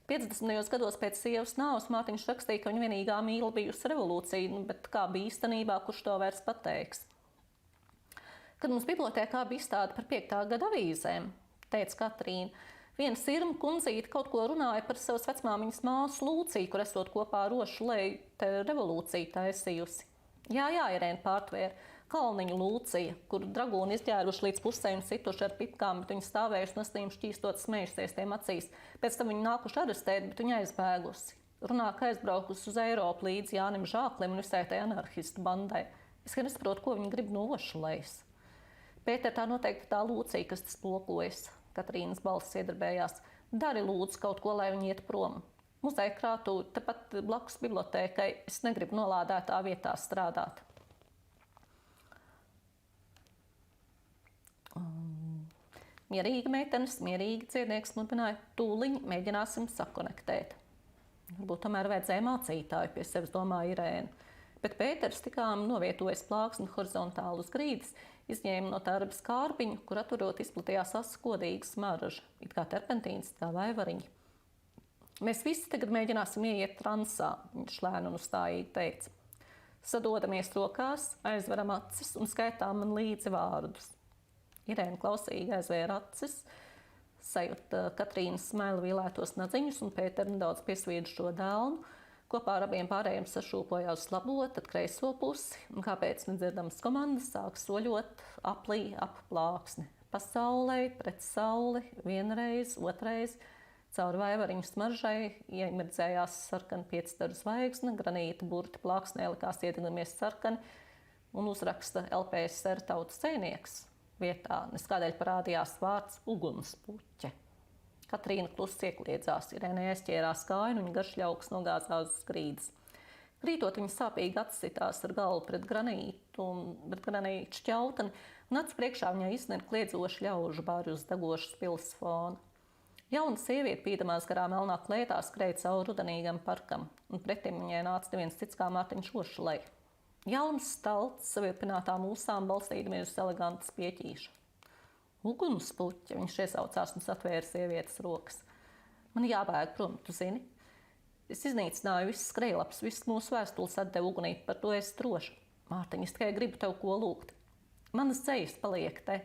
50. gados pēc sievas nāves Mārtiņš rakstīja, ka viņa vienīgā mīla bijusi revolūcija, bet kā bija īstenībā, kurš to vairs pateiks. Kad mums bibliotēkā bija izstāde par 5. gada avīzēm, teica Katrīna, viena sirma kundzīte kaut ko runāja par savas vecmāmiņas māsu Lūciju, kur esot kopā ar Ošulēju revolūciju taisījusi. Jā, Irēna pārtvēra. Kalniņu Lūcija, kuru dragūni izģēruši līdz pusē un situši ar pipkām, bet viņa stāvējusi un astīm šķīstot smejusies tiem acīs. Pēc tam viņu nākuši arestēt, bet viņa aizbēgusi. Runā, ka aizbraukusi uz Eiropu līdz Jānim Žāklim un visai tai anarchistu bandai. Es gan nesaprotu, ko viņi grib no Ošulejas. Pēter, tā noteikti tā Lūcija, kas tas plokojas. Katrīnas balss iedarbējās. Dari lūdzu kaut ko, lai viņi iet prom. Muzeja krātuve tepat blakus bibliotēkai. Es negribu nolādētā vietā strādāt. Mierīga meitenes, mierīgi ciednieks mudināja, tūliņ mēģināsim sakonektēt. Varbūt tomēr vajadzēja mācītāju, pie sevis domāja Irēna. Bet Pēters tikām novietojis plāksni horizontāli uz grīdas, izņēma no darba skārbiņu, kur atturot izplatījās askodīga smarža, it kā terpentīns, it kā vaivariņi. Mēs visi tagad mēģināsim ieiet transā, viņš lēni un uzstājīgi teica. Sadodamies rokās, aizveram acis un skaitām man līdzi vārdus. Irēna klausīgi aizvēra acis, sajūta Katrīnas smaila vīlētos nadziņus un Pēteru nedaudz piesvīdu šo dēlnu. Kopā ar abiem pārējiem sašūpoja uz labo, tad kreiso pusi, un kāpēc nedzirdamas komandas sāk soļot aplī ap plāksni. Pa saulei, pret sauli, vienreiz, otrais, cauri vaivariņu smaržai iemirdzējās sarkana piecstaru zvaigzne, granīta burti plāksnē likās iedegamies sarkani, un uzraksta LPSR tautas dzejnieks. Vietā neskādēļ parādījās vārds ugunspuķe. Katrīna klusi iekliedzās, Irēnai aizķērās kāju un viņa garš ļauks nogāzās uz grīdas. Krītot, viņa sāpīgi atsitās ar galvu pret granītu šķautani, un acu priekšā viņai iznēra kliedzoši ļaužu bāri uz degošas pils fona. Jauna sieviete, pīdamās garā melnā klētā, skrēja cauri rudenīgam parkam, un pretim viņai nāca neviens cits kā Mārtiņš Ošulei. Jauns stalts, saviepinātā mūsām balstīdamies uz elegantas pieķīša. Ugunspuķe, viņš iesaucās un satvēra sievietes rokas. Man jābēg prom, tu zini? Es iznīcināju visas skrejlapas, visas mūsu vēstules atdevu ugunī, par to es droši. Mārtiņ, es tikai gribu tev ko lūgt. Manas dzejas paliek te.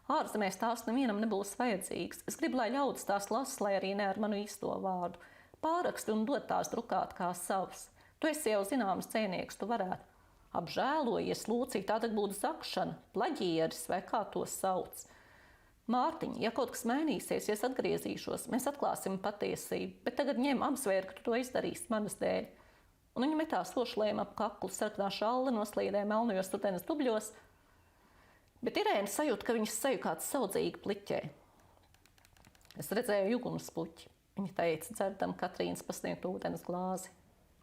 Ārzemēs tās nevienam nebūs vajadzīgas. Es gribu, lai ļaudis tās lasa, lai arī ne ar manu īsto vārdu. Pāraksti un dod tās drukāt kā savas. Tu esi jau zināms dzejnieks, tu varētu. Apžēlojies, Lūcija, tā tad būtu zakšana, plaģieris vai kā to sauc. Mārtiņ, ja kaut kas mainīsies, ja es atgriezīšos, mēs atklāsim patiesību, bet tagad ņem apsvērt, ka tu to izdarīsi manas dēļ. Un viņa metās Ošulējam ap kaklu, sarkanā šalle noslīdē melnajos rudenes dubļos, bet Irēna sajūta, ka viņas seju kāds saudzīgi pliķē. Es redzēju ugunspuķi, viņa teica, dzerdam Katrīnas pasniegtu ūdens glāzi.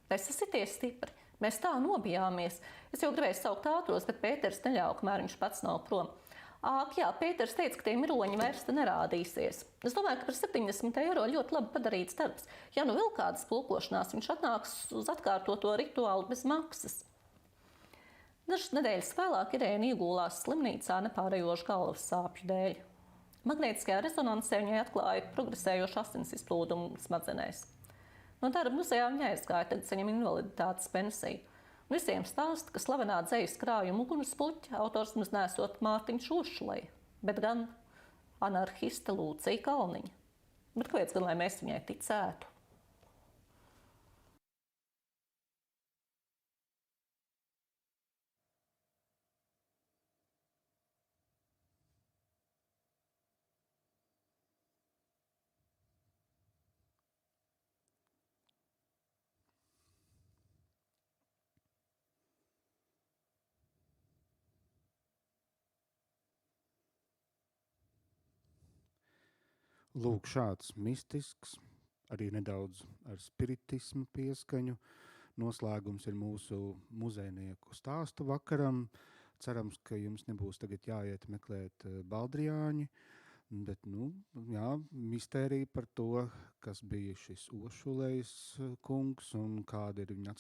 Es sasities stipri, mēs tā nobijāmies. Es jau gribēju saukt ātros, bet Pēters neļauj, kamēr viņš pats nav prom. Āk, jā, Pēters teica, ka tie miroņi vairs te nerādīsies. Es domāju, ka par 70 eiro ļoti labi padarīts darbs. Ja nu vēl kādas plūkošanās, viņš atnāks uz atkārtoto rituālu bez maksas. Dažas nedēļas vēlāk Irēna iegulās slimnīcā nepārējošu galvas sāpju dēļ. Magnētiskajā rezonansē viņai atklāja progresējošu asins izplūdumu smadzenēs. No darba muzejā viņa aizgāja, tagad saņem invaliditātes pensiju. Visiem stāsta, ka slavenā dzejas krājuma ugunspuķa autors mums nesot Mārtiņš Ošulei, bet gan anarhiste Lūcija Kalniņa. Bet kāpēc gan, lai mēs viņai ticētu? Lūk, šāds mistisks, arī nedaudz ar spiritismu pieskaņu. Noslēgums ir mūsu muzejnieku stāstu vakaram. Cerams, ka jums nebūs tagad jāiet meklēt baldriāņi, bet, mistērija par to, kas bija šis Ošulejas kungs un kāds ir viņa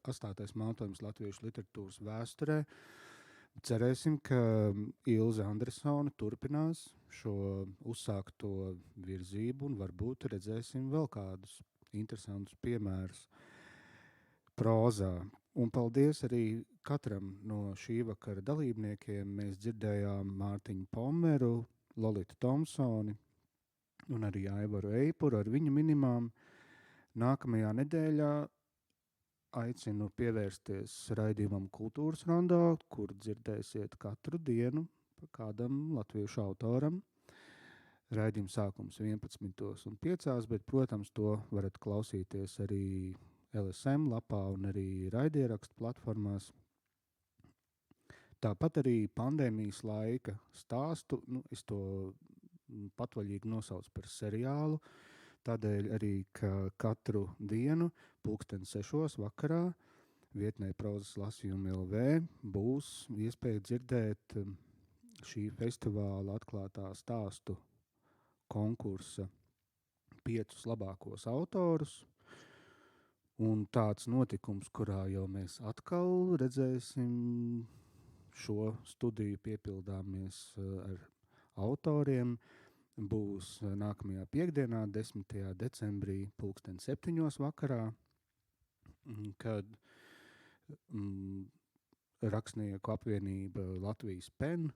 atstātais mantojums latviešu literatūras vēsturē. Cerēsim, ka Ilze Andresone turpinās šo uzsākto virzību un varbūt redzēsim vēl kādus interesantus piemērus prozā. Un paldies arī katram no šī vakara dalībniekiem. Mēs dzirdējām Mārtiņu Pomeru, Lolitu Tomsoni un arī Aivaru Eipuru ar viņu minimām. Nākamajā nedēļā aicinu pievērsties raidījumam Kultūras rondā, kur dzirdēsiet katru dienu par kādam latviešu autoram. Raidījuma sākums 11:05, bet, protams, to varat klausīties arī LSM lapā un arī raidierakstu platformās. Tāpat arī pandēmijas laika stāstu, es to patvaļīgi nosaucu par seriālu, tādēļ arī, ka katru dienu 6:00 vakarā vietnē Prozas lasījumi LV būs iespēja dzirdēt šī festivāla atklātā stāstu konkursa 5 labākos autorus. Un tāds notikums, kurā jau mēs atkal redzēsim šo studiju piepildāmies ar autoriem, būs nākamajā piekdienā, 10. decembrī, 7:00 vakarā, kad Rakstnieku apvienība Latvijas PEN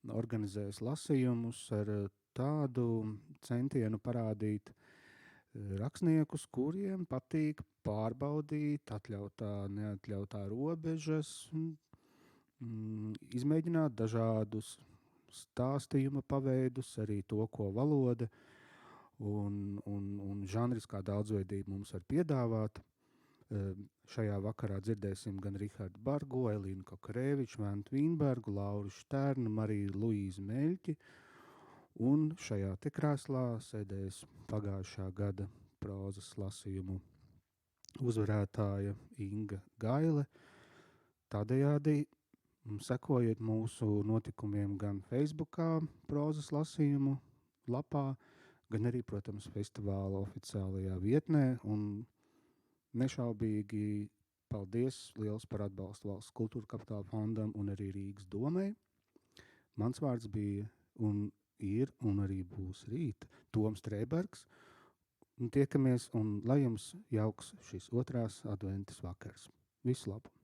organizēs lasījumus ar tādu centienu parādīt rakstniekus, kuriem patīk pārbaudīt atļautā, neatļautā robežas, izmēģināt dažādus stāstījuma paveidus, arī to, ko valoda un žanriskā daudzveidība mums var piedāvāt. Šajā vakarā dzirdēsim gan Rihardu Bargo, Elīnu Kokarēviču, Ventu Vīnbergu, Lauru Šternu, Mariju Luīzu Meļķi, un šajā te krēslā sēdēs pagājušā gada prozas lasījumu uzvarētāja Inga Gaile. Tādējādi sekojiet mūsu notikumiem gan Facebookā prozas lasījumu lapā, gan arī, protams, festivāla oficiālajā vietnē. Un nešaubīgi paldies liels par atbalstu Valsts kultūra kapitāla fondam un arī Rīgas domai. Mans vārds bija un ir un arī būs rīt Toms Trēbergs. Un tiekamies un lai jums jauks šis 2. adventas vakars. Visu labu!